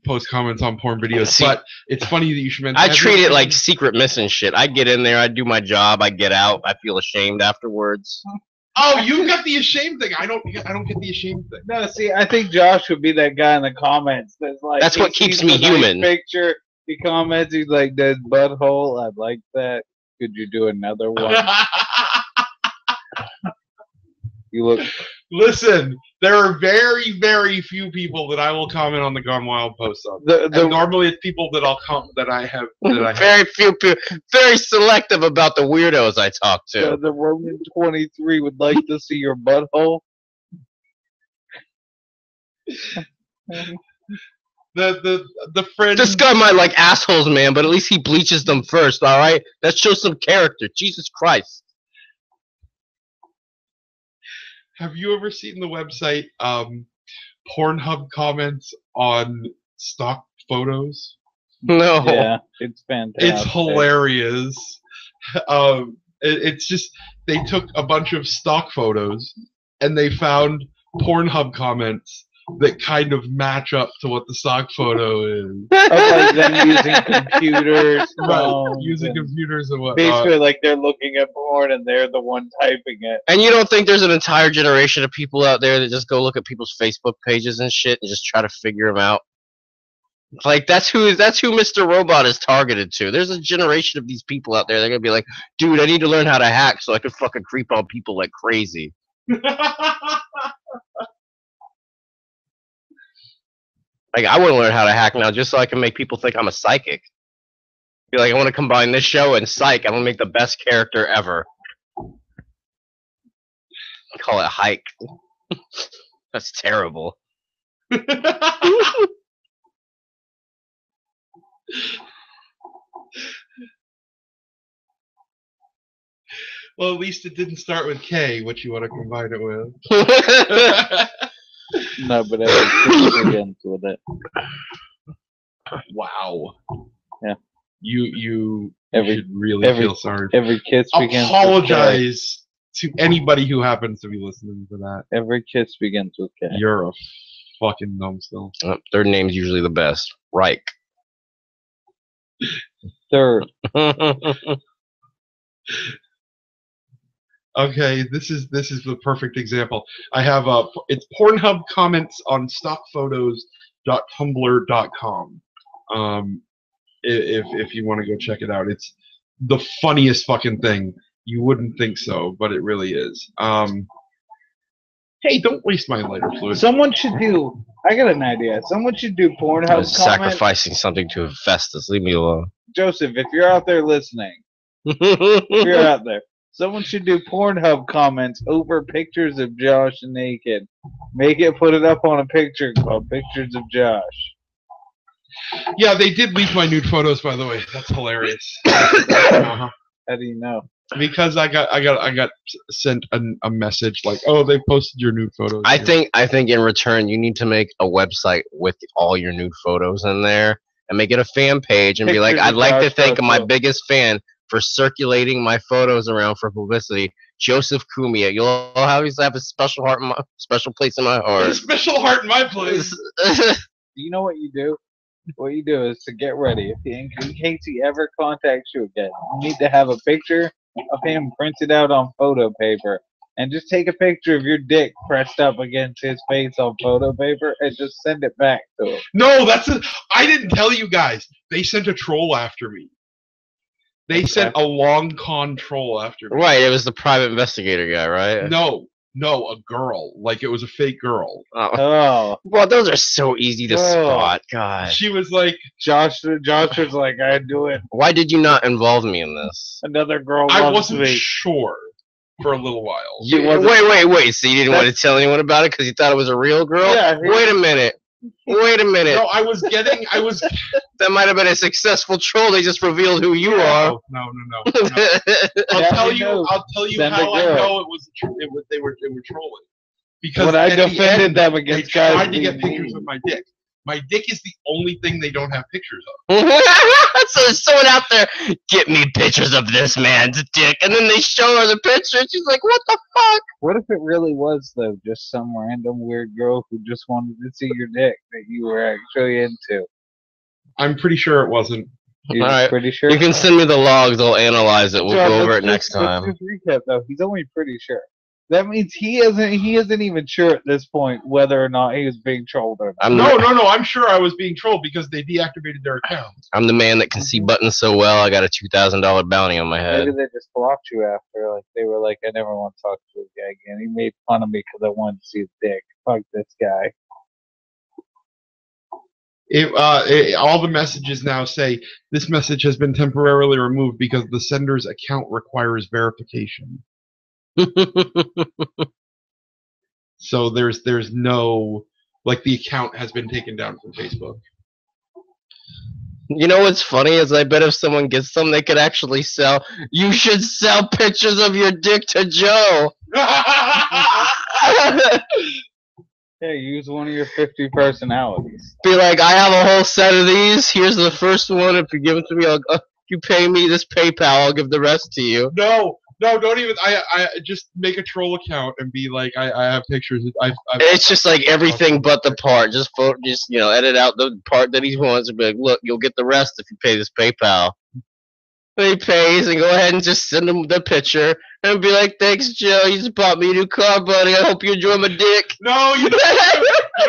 post comments on porn videos, See, but it's funny that you should mention. I treat it like secret missing shit. I get in there, I do my job, I get out, I feel ashamed afterwards. Oh, you got the ashamed thing. I don't get the ashamed thing. No, see, I think Josh would be that guy in the comments that's like. That's what keeps me human. Picture. He comments. He's like, "That butthole. I like that. Could you do another one?" You look. Listen, there are very, very few people that I will comment on the Gone Wild posts on. And normally, it's people that I have. Very few people. Very selective about the weirdos I talk to. The Roman 23 would like to see your butthole. The friend. This guy might like assholes, man, but at least he bleaches them first. All right, that shows some character. Jesus Christ. Have you ever seen the website Pornhub comments on stock photos? No. Yeah, it's fantastic. It's hilarious. It's just they took a bunch of stock photos and they found Pornhub comments that kind of match up to what the stock photo is. Like them using computers, Right, using computers and whatnot. Basically, like they're looking at porn and they're the one typing it. And you don't think there's an entire generation of people out there that just go look at people's Facebook pages and shit and just try to figure them out? Like that's who Mr. Robot is targeted to. There's a generation of these people out there. They're gonna be like, dude, I need to learn how to hack so I can fucking creep on people like crazy. Like, I want to learn how to hack now just so I can make people think I'm a psychic. Be like, I want to combine this show and psych. I'm going to make the best character ever. Call it hike. That's terrible. Well, at least it didn't start with K, which you want to combine it with. No, but every begins with it. Wow. Yeah. You Every- should really feel sorry. Every kiss begins Apologize to anybody who happens to be listening to that. with K. Every kiss begins with K. You're a fucking numbskull. Third name's usually the best. Reich. Third. Okay, this is the perfect example. I have it's Pornhub comments on stockphotos.tumblr.com. If you want to go check it out, it's the funniest fucking thing. You wouldn't think so, but it really is. Hey, don't waste my lighter fluid. Someone should do. I got an idea. Someone should do Pornhub comments. Sacrificing something to Hephaestus. Leave me alone. Joseph, if you're out there listening, if you're out there, someone should do Pornhub comments over pictures of Josh naked. Put it up on a picture called Pictures of Josh. Yeah, they did leak my nude photos, by the way. That's hilarious. Uh-huh. How do you know? Because I got sent a message like, oh, they posted your nude photos. I think in return you need to make a website with all your nude photos in there and make it a fan page and be like, I'd like to thank my biggest fan for circulating my photos around for publicity. Joseph Kumia. You'll always have a special special place in my heart. A special heart in my place. You know what you do? What you do is to get ready. In case he ever contacts you again, you need to have a picture of him printed out on photo paper. And just take a picture of your dick pressed up against his face on photo paper and just send it back to him. No, I didn't tell you guys. They sent a troll after me. They sent a long con troll after me. Right, it was the private investigator guy, right? No, a girl. Like it was a fake girl. Oh. Well, those are so easy to spot. God. She was like, Josh was like, I do it. Why did you not involve me in this? Another girl I loves wasn't me. sure for a little while. Wait. So you didn't want to tell anyone about it because you thought it was a real girl? Yeah. Wait a minute. No, I was. That might have been a successful troll. They just revealed who you are. No. I'll tell you how I know they were trolling. Because when I defended them against guys, they tried to get pictures of my dick. My dick is the only thing they don't have pictures of. So there's someone out there, get me pictures of this man's dick, and then they show her the picture, and she's like, what the fuck? What if it really was, though, just some random weird girl who just wanted to see your dick that you were actually into? I'm pretty sure it wasn't. You're All right. pretty sure? You can send me the logs, I'll analyze it, we'll go over it next time. Let's just recap, though. He's only pretty sure. That means he isn't even sure at this point whether or not he was being trolled or not. No. I'm sure I was being trolled because they deactivated their account. I'm the man that can see buttons so well, I got a $2,000 bounty on my head. Maybe they just blocked you after. Like, they were like, I never want to talk to this guy again. He made fun of me because I wanted to see his dick. Fuck this guy. All the messages now say, this message has been temporarily removed because the sender's account requires verification. So there's no, like, the account has been taken down from Facebook. You know what's funny is I bet if someone gets them, they could actually sell. You should sell pictures of your dick to Joe. Yeah, use one of your 50 personalities. Be like, I have a whole set of these. Here's the first one. If you give it to me, if you pay me this PayPal, I'll give the rest to you. No, don't even. I just make a troll account and be like, I have pictures. It's just like everything but the part. Just edit out the part that he wants and be like, look, you'll get the rest if you pay this PayPal. And he pays and go ahead and just send him the picture and be like, thanks, Joe. You just bought me a new car, buddy. I hope you enjoy my dick. No, you know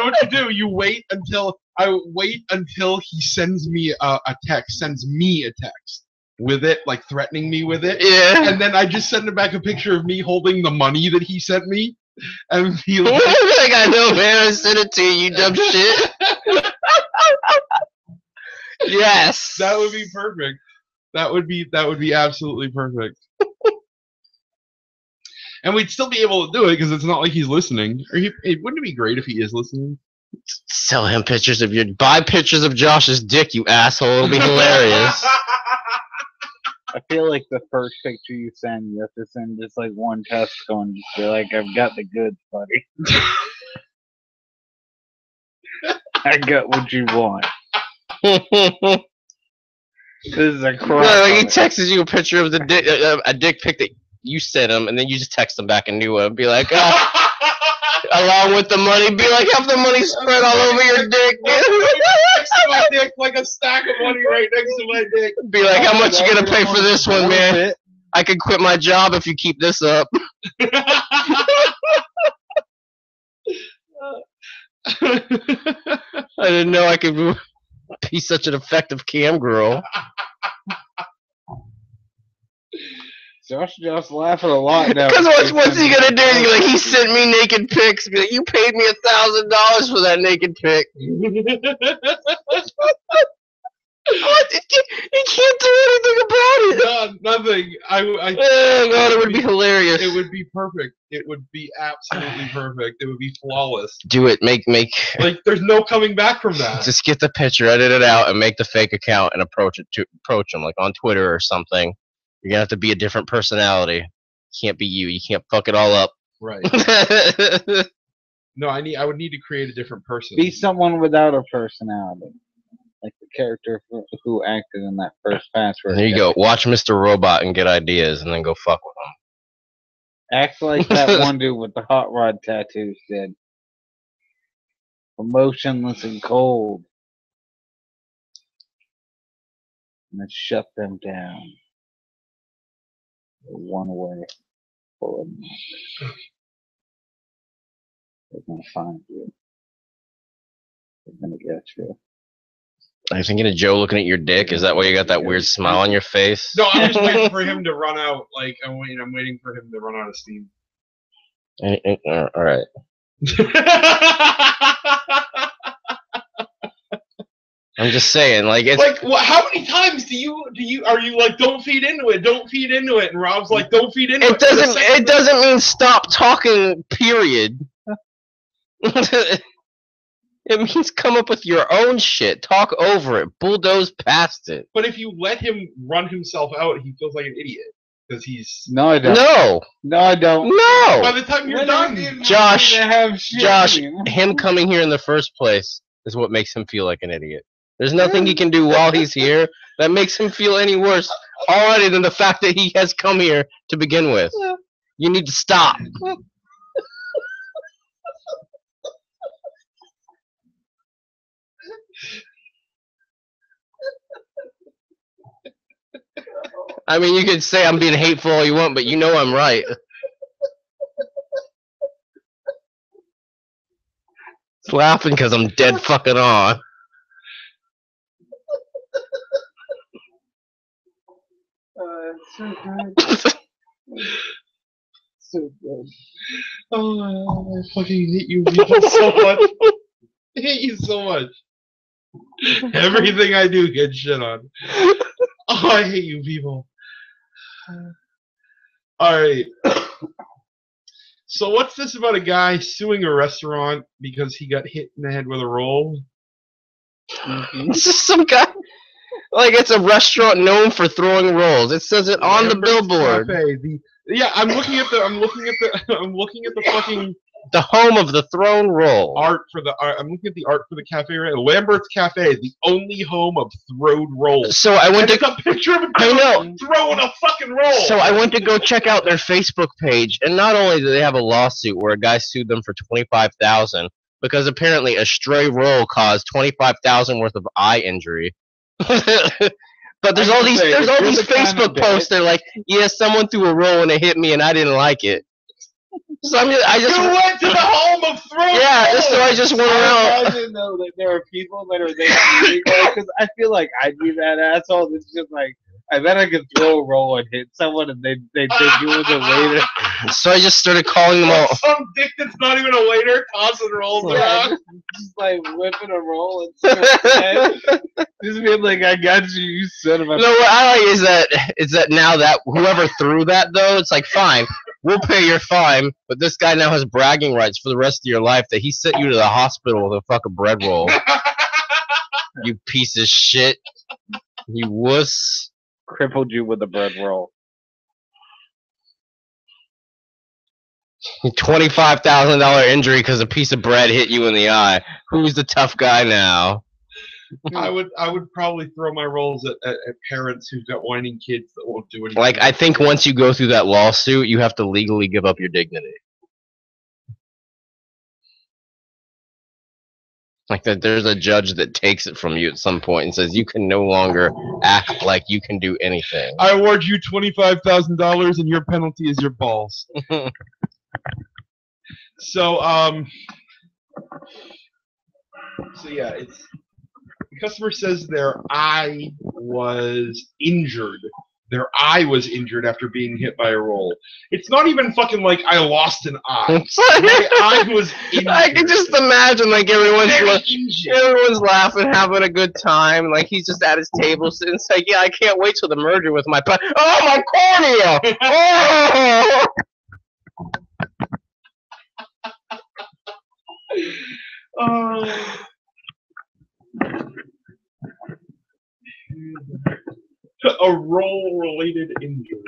what you do? You wait until he sends me a text. With it, like threatening me with it. Yeah. And then I just send him back a picture of me holding the money that he sent me. And be like, I know, man. I sent it to you, you dumb shit. Yes. That would be perfect. That would be absolutely perfect. And we'd still be able to do it because it's not like he's listening. Wouldn't it be great if he is listening? Sell him pictures of buy pictures of Josh's dick, you asshole. It'll be hilarious. I feel like the first picture you send, you have to send just like one testicle and just be like, I've got the goods, buddy. I got what you want. This is a crime. No, like he texts you a picture of the dick, a dick pic that you sent him, and then you just text him back a new one. Be like, along with the money, be like, have the money spread all over your dick. Next to my dick, like a stack of money right next to my dick. Be like, how much you gonna pay for this one, man? I could quit my job if you keep this up. I didn't know I could be such an effective cam girl. Josh laughing a lot now. Because what's he gonna do? He sent me naked pics. Be like, you paid me $1,000 for that naked pic. What? He can't do anything about it. No, nothing. Oh God, it would be hilarious. It would be perfect. It would be absolutely perfect. It would be flawless. Do it. Make. Like, there's no coming back from that. Just get the picture, edit it out, and make the fake account and approach them like on Twitter or something. You're gonna have to be a different personality. Can't be you. You can't fuck it all up. Right. No, I would need to create a different person. Be someone without a personality. Like the character who acted in that first password. There you go. Watch Mr. Robot and get ideas, and then go fuck with Act like that one dude with the hot rod tattoos did. Emotionless and cold. And then shut them down. One way for them. They're gonna find you. They're gonna get you. Are you thinking of Joe looking at your dick? Is that why you got that weird smile on your face? No, I'm just waiting for him to run out. Like I'm waiting for him to run out of steam. All right. I'm just saying, like it's like how many times are you like don't feed into it, and Rob's like don't feed into it. It doesn't mean stop talking. Period. It means come up with your own shit. Talk over it. Bulldoze past it. But if you let him run himself out, he feels like an idiot. Because he's... No, I don't. No, I don't. No! By the time you're done... Josh, him coming here in the first place is what makes him feel like an idiot. There's nothing he can do while he's here that makes him feel any worse already than the fact that he has come here to begin with. You need to stop. I mean, you could say I'm being hateful all you want, but you know I'm right. It's laughing because I'm dead fucking on. So good. So good. Oh, I fucking hate you people so much. I hate you so much. Everything I do gets shit on. Oh, I hate you people. Alright. So what's this about a guy suing a restaurant because he got hit in the head with a roll? This is some guy... Like it's a restaurant known for throwing rolls. It says it on the billboard. Cafe, I'm looking at the fucking the home of the thrown roll. I'm looking at the art for the cafe right. Lambert's Cafe, the only home of thrown rolls. So I went to a picture of a girl throwing a fucking roll. So I went to go check out their Facebook page, and not only do they have a lawsuit where a guy sued them for $25,000 because apparently a stray roll caused $25,000 worth of eye injury. But there's all these Facebook posts. They're like, yeah, someone threw a roll and it hit me and I didn't like it. So I just you went to the home of throwing. Yeah, so I just went around. I didn't know that there are people that are there because I feel like I'd be that asshole that's just like, I bet I could throw a roll and hit someone and they think you was a waiter. So I just started calling them all. Some dick that's not even a waiter tossing rolls around. Just like whipping a roll and just being like, I got you, you son of a... No, what I like is that now that whoever threw that, though, it's like, fine, we'll pay your fine, but this guy now has bragging rights for the rest of your life that he sent you to the hospital with a fucking bread roll. You piece of shit. You wuss. Crippled you with a bread roll. $25,000 injury because a piece of bread hit you in the eye. Who's the tough guy now? I would probably throw my rolls at parents who've got whining kids that won't do anything. Like, I think once you go through that lawsuit, you have to legally give up your dignity. Like that, there's a judge that takes it from you at some point and says you can no longer act like you can do anything. I award you $25,000 and your penalty is your balls. So yeah, it's the customer says their eye was injured. Their eye was injured after being hit by a roll. It's not even fucking like I lost an eye. My eye was injured. I can just imagine like everyone's laughing, having a good time. Like he's just at his table sitting. It's like, yeah, I can't wait till the merger with my oh, my cornea! Oh. A roll-related injury.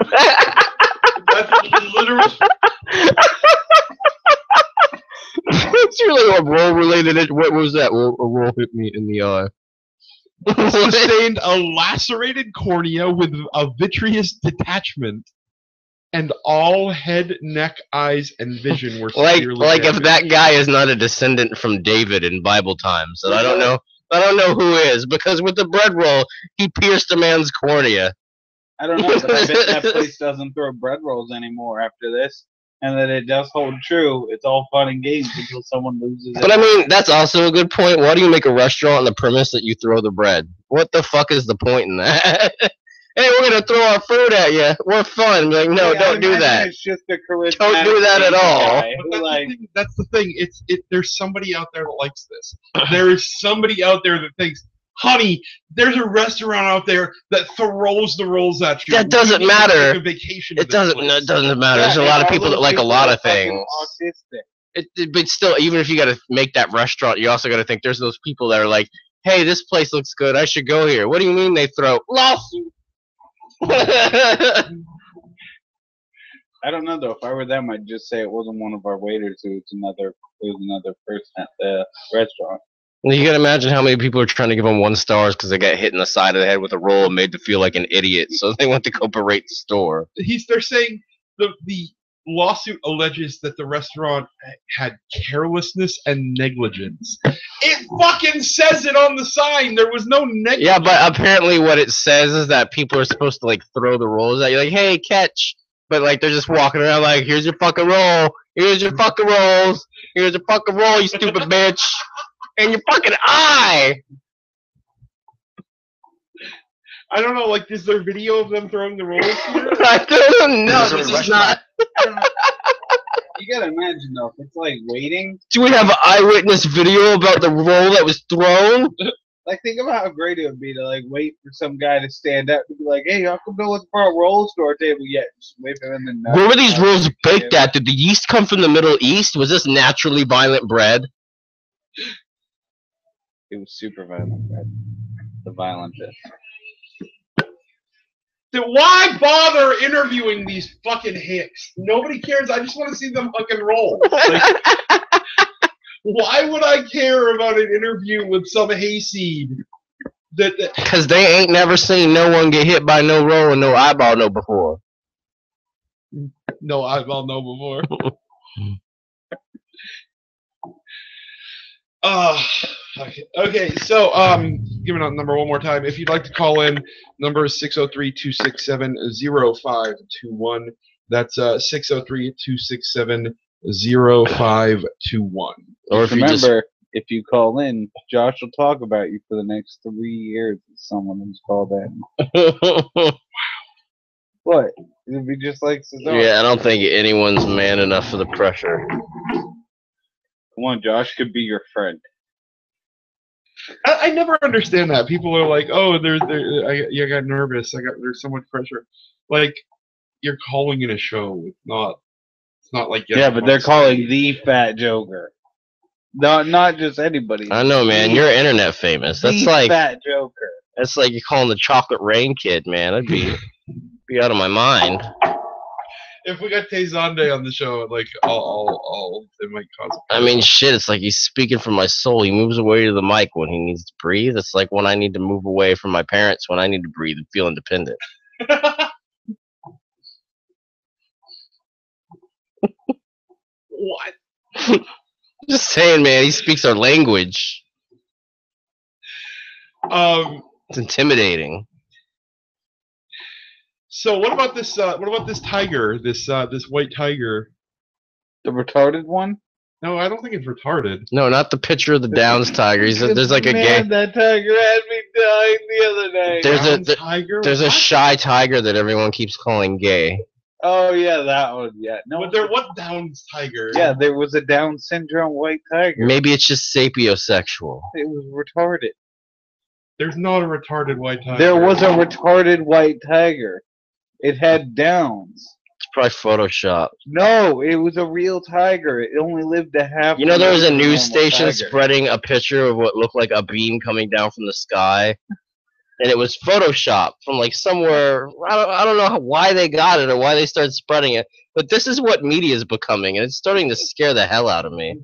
That's literally. It's really a roll-related. What was that? A roll hit me in the eye. Sustained a lacerated cornea with a vitreous detachment and all head, neck, eyes, and vision were like severely if damaged. that guy is not a descendant from David in Bible times, and I don't know who is, because with the bread roll he pierced a man's cornea. I don't know, but I bet that place doesn't throw bread rolls anymore after this, and that it does hold true. It's all fun and games until someone loses. But I mean, that's also a good point. Why do you make a restaurant on the premise that you throw the bread? What the fuck is the point in that? Hey, we're gonna throw our food at you. We're fun. Like, no, don't do that. It's just a charismatic. Don't do that at all. That's the thing. There's somebody out there that likes this. There is somebody out there that thinks, honey, there's a restaurant out there that throws the rolls at you. That doesn't matter. Take a vacation It doesn't matter. There's a lot of people that like a lot of things. But still, even if you got to make that restaurant, you also got to think there's those people that are like, hey, this place looks good. I should go here. What do you mean they throw lawsuit? I don't know though. If I were them, I'd just say it wasn't one of our waiters. It was another person at the restaurant. You can imagine how many people are trying to give them 1 stars because they got hit in the side of the head with a roll and made to feel like an idiot, so they went to go berate the store. They're saying the lawsuit alleges that the restaurant had carelessness and negligence. It fucking says it on the sign. There was no negligence. Yeah, but apparently what it says is that people are supposed to like throw the rolls at you, like, hey, catch. But like they're just walking around like, here's your fucking roll. Here's your fucking rolls. Here's your fucking roll, you stupid bitch. And your fucking eye. I don't know, like, is there video of them throwing the rolls here? I don't know. This is not. You gotta imagine though, if it's like waiting. Do we have an eyewitness video about the roll that was thrown? Like, think about how great it would be to like wait for some guy to stand up and be like, "Hey, how come no one's brought rolls to our table yet?" Just wait for him and. Where were these rolls baked at? Did the yeast come from the Middle East? Was this naturally violent bread? It was super violent bread. The violent bit. Then why bother interviewing these fucking hicks? Nobody cares. I just want to see them fucking roll. Like, why would I care about an interview with some hayseed? Because they ain't never seen no one get hit by no roll and no eyeball no before. No eyeball no before. Okay, so giving out the number one more time. If you'd like to call in, number is 603-267-0521. That's 603-267-0521. Or if remember, if you call in, Josh will talk about you for the next 3 years as someone who's called in. What? It'd be just like Cesaro. Yeah, I don't think anyone's man enough for the pressure. Come on, Josh could be your friend. I never understand that. People are like, "Oh, I got nervous. There's so much pressure." Like, you're calling in a show. It's not like but they're calling the Fat Joker. Not just anybody. I know, man. You're internet famous. That's like Fat Joker. That's like you're calling the Chocolate Rain Kid, man. I'd be out of my mind. If we got Tay Zonde on the show, like, it might cause. I mean, shit. It's like he's speaking from my soul. He moves away to the mic when he needs to breathe. It's like when I need to move away from my parents when I need to breathe and feel independent. What? Just saying, man. He speaks our language. It's intimidating. So what about this? What about this tiger? This white tiger. The retarded one? No, I don't think it's retarded. No, not the picture of the Downs tiger. There's like a gay. That tiger had me dying the other day. There's a shy tiger that everyone keeps calling gay. Oh yeah, that one. Yeah. No. What Downs tiger? Yeah, there was a Down syndrome white tiger. Maybe it's just sapiosexual. It was retarded. There's not a retarded white tiger. There was a retarded white tiger. It had Downs. It's probably Photoshop. No, it was a real tiger. It only lived a half. You know, there was a news station spreading a picture of what looked like a beam coming down from the sky, and it was Photoshop from like somewhere. I don't know why they got it or why they started spreading it, but this is what media is becoming, and it's starting to scare the hell out of me.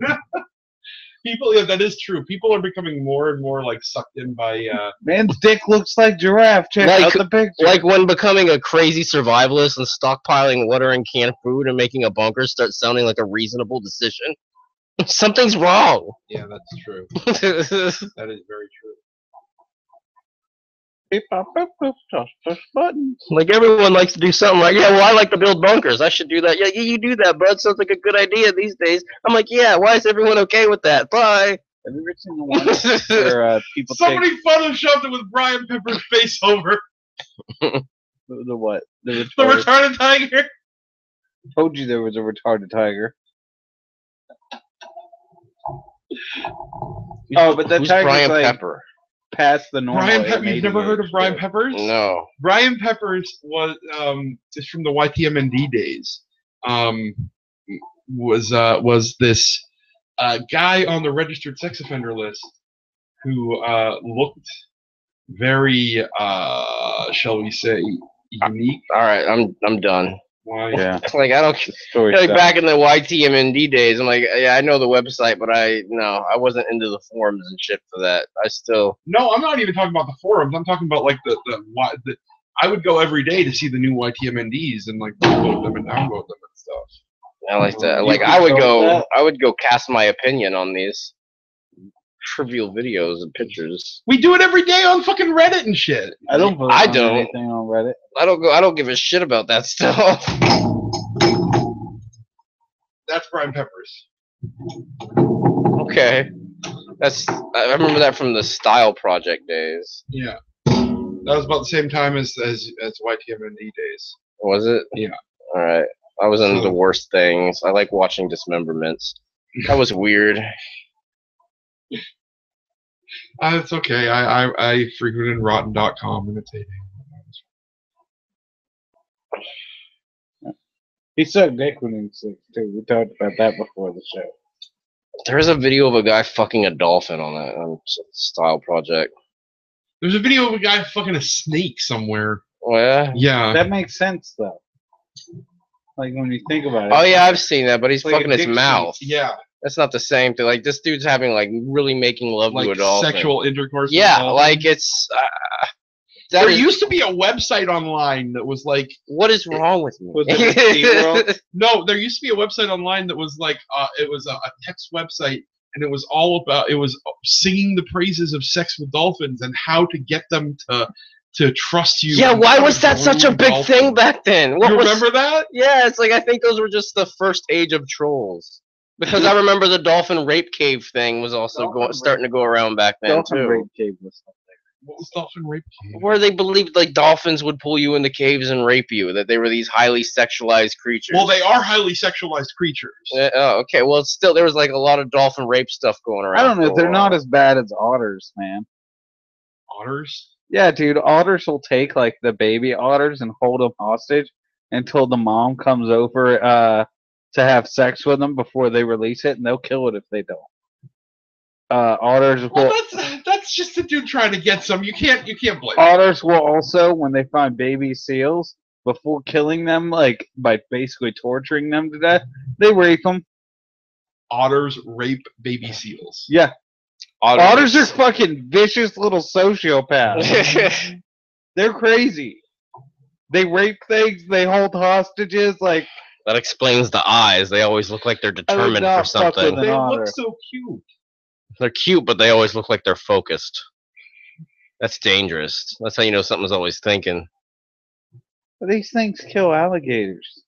People, yeah, that is true. People are becoming more and more like sucked in by. Man's dick looks like giraffe. Check out the picture. Like when becoming a crazy survivalist and stockpiling water and canned food and making a bunker starts sounding like a reasonable decision. Something's wrong. Yeah, that's true. That is very true. Push buttons. Like everyone likes to do something like, yeah, well, I like to build bunkers. I should do that. Yeah, you do that, bud. Sounds like a good idea these days. I'm like, yeah, why is everyone okay with that? Bye. Have you ever seen the one where people Somebody photoshopped it with Brian Pepper's face over. the what? The retarded tiger? Told you there was a retarded tiger. Oh, but that Who's tiger's Brian like Pepper? past the normal. Brian Pepper. You've never heard of Brian Peppers? No. Brian Peppers was is from the YTMND days. Was this guy on the registered sex offender list who looked very shall we say unique. All right, I'm done. Why? Yeah. Like I don't. Like back in the YTMND days, I'm like, yeah, I know the website, but I wasn't into the forums and shit for that. I still. No, I'm not even talking about the forums. I'm talking about like the I would go every day to see the new YTMNDs and like vote them and downvote them and stuff. I like that. Like I would go cast my opinion on these trivial videos and pictures. We do it every day on fucking Reddit and shit. I don't vote I on don't. anything on Reddit. I don't give a shit about that stuff. That's Brian Peppers. Okay. I remember that from the Style Project days. Yeah. That was about the same time as YTMND days. Was it? Yeah. Alright. I was into the worst things. I like watching dismemberments. That was weird. It's okay. I frequented rotten.com and it's 8 a.m. He sucked dick when he was 6 too. We talked about that before the show. There's a video of a guy fucking a dolphin on Style Project. There's a video of a guy fucking a snake somewhere. Oh yeah? Yeah. That makes sense though. Like when you think about it. Oh yeah, I've seen that, but he's like fucking his mouth. Yeah. That's not the same thing. Like this dude's having like really making love to a dolphin. Sexual intercourse. Yeah, like it's. There used to be a website online that was like. What is wrong with me? Was it No, there used to be a website online that was like it was a text website, and it was all about singing the praises of sex with dolphins and how to get them to trust you. Yeah, why was that such a big thing back then? You remember that? Yeah, it's like I think those were just the first age of trolls. Because I remember the dolphin rape cave thing was also starting to go around back then dolphin too. Rape cave was something. What was dolphin rape cave? Where they believed like dolphins would pull you into caves and rape you, that they were these highly sexualized creatures. Well, they are highly sexualized creatures. Oh, okay. Well, still, there was like a lot of dolphin rape stuff going around. I don't know. They're not as bad as otters, man. Otters? Yeah, dude. Otters will take like the baby otters and hold them hostage until the mom comes over to have sex with them before they release it, and they'll kill it if they don't. Otters will. Well, that's just a dude trying to get some. You can't blame. Otters will also, when they find baby seals, before killing them, like by basically torturing them to death, they rape them. Otters rape baby seals. Yeah. Otters are fucking vicious little sociopaths. They're crazy. They rape things. They hold hostages. Like. That explains the eyes. They always look like they're determined for something. They look so cute. They're cute, but they always look like they're focused. That's dangerous. That's how you know something's always thinking. But these things kill alligators.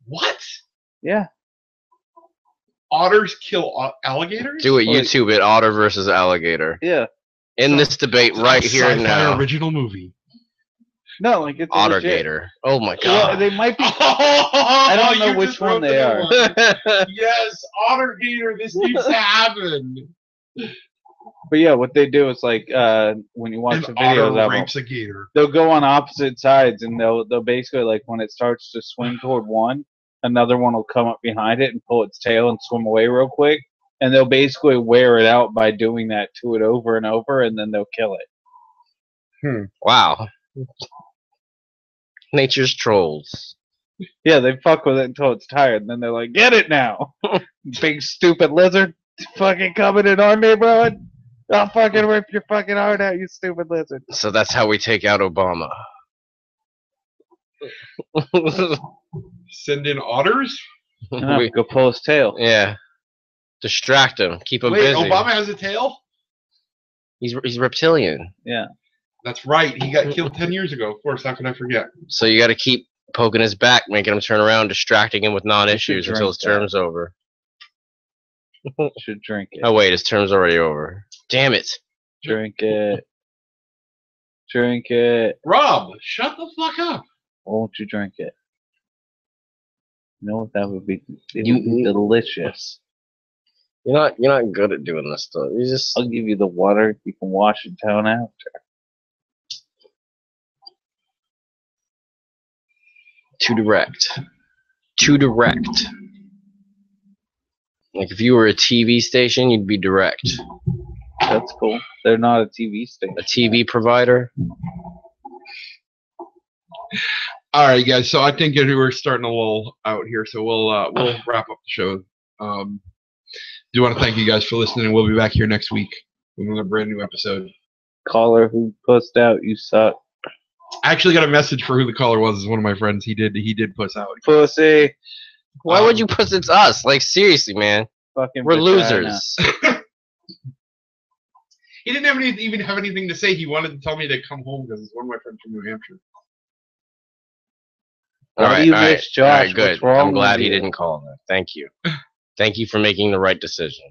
What? Yeah. Otters kill alligators? Do it, YouTube it, otter versus alligator. Yeah. In this debate right here now. Original movie. No, like it's Ottergator. Oh my god. Yeah, they might be. I don't know which one they are. Yes, Ottergator. This needs to happen. But yeah, what they do is like when you watch the videos of rapes a gator. They'll go on opposite sides, and they'll basically like when it starts to swim toward one, another one will come up behind it and pull its tail and swim away real quick, and they'll basically wear it out by doing that to it over and over, and then they'll kill it. Wow. Nature's trolls. Yeah, they fuck with it until it's tired, and then they're like, "Get it now, big stupid lizard." fucking coming in our neighborhood? I'll fucking rip your fucking heart out, you stupid lizard. So that's how we take out Obama. Send in otters? No, go pull his tail. Yeah. Distract him. Keep him Wait, busy. Obama has a tail? He's reptilian. Yeah. That's right. He got killed 10 years ago. Of course, how can I forget? So you got to keep poking his back, making him turn around, distracting him with non-issues until his term's over. Should drink it. Oh wait, his term's already over. Damn it. Drink it. Drink it. Rob, shut the fuck up. Won't you drink it? You know what that would be? It would be delicious. You're not good at doing this stuff. You just I'll give you the water. You can wash it down after. too direct. Too direct. Like if you were a TV station, you'd be direct. That's cool. They're not a TV station. A TV provider. All right, guys. So I think we're starting a little out here, so we'll wrap up the show. Do want to thank you guys for listening, and we'll be back here next week with another brand new episode. Caller who pussed out, you suck. I actually got a message for who the caller was. Is one of my friends. He did puss out. Pussy. Why would you puss? It's us. Like seriously, man. Fucking We're vagina. losers. He didn't even have anything to say. He wanted to tell me to come home because it's one of my friends from New Hampshire. All right, Josh? good. What's wrong I'm glad with he you? didn't call her. Thank you. Thank you for making the right decision.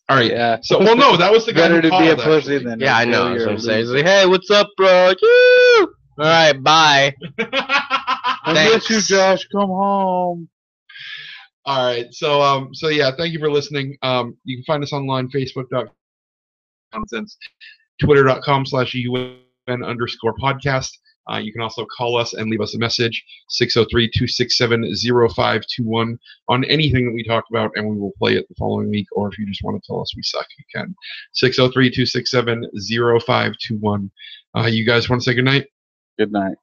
All right. Yeah. So, well, no, that was the guy Better who to be a called, pussy actually. than Yeah, I a know. failure That's what I'm or saying. He's loser. like, hey, what's up, bro? Woo! All right, bye. I miss you, Josh. Come home. All right. So yeah, thank you for listening. You can find us online, Facebook.com/nonsense, Twitter.com/UN_podcast. You can also call us and leave us a message, 603-267-0521 on anything that we talked about, and we will play it the following week. Or if you just want to tell us we suck, you can. 603-267-0521. You guys want to say goodnight? Good night.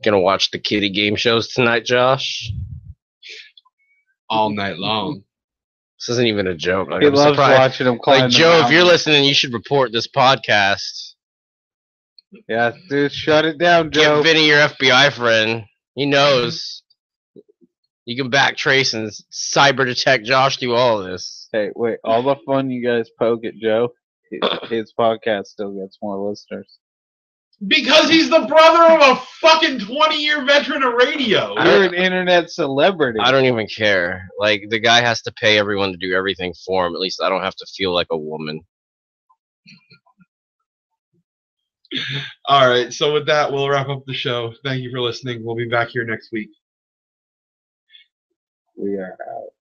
Gonna watch the kitty game shows tonight, Josh? All night long. This isn't even a joke. Like, He I'm loves surprised. watching him climb Like the Joe, if you're mountain. listening, you should report this podcast. Yeah, dude, shut it down, Joe. Give Vinny your FBI friend. He knows. You can backtrace and cyber detect Josh through all of this. Hey, wait, all the fun you guys poke at Joe, his podcast still gets more listeners. Because he's the brother of a fucking 20-year veteran of radio. You're an internet celebrity. I don't even care. Like, the guy has to pay everyone to do everything for him. At least I don't have to feel like a woman. All right, so with that, we'll wrap up the show. Thank you for listening. We'll be back here next week. We are out.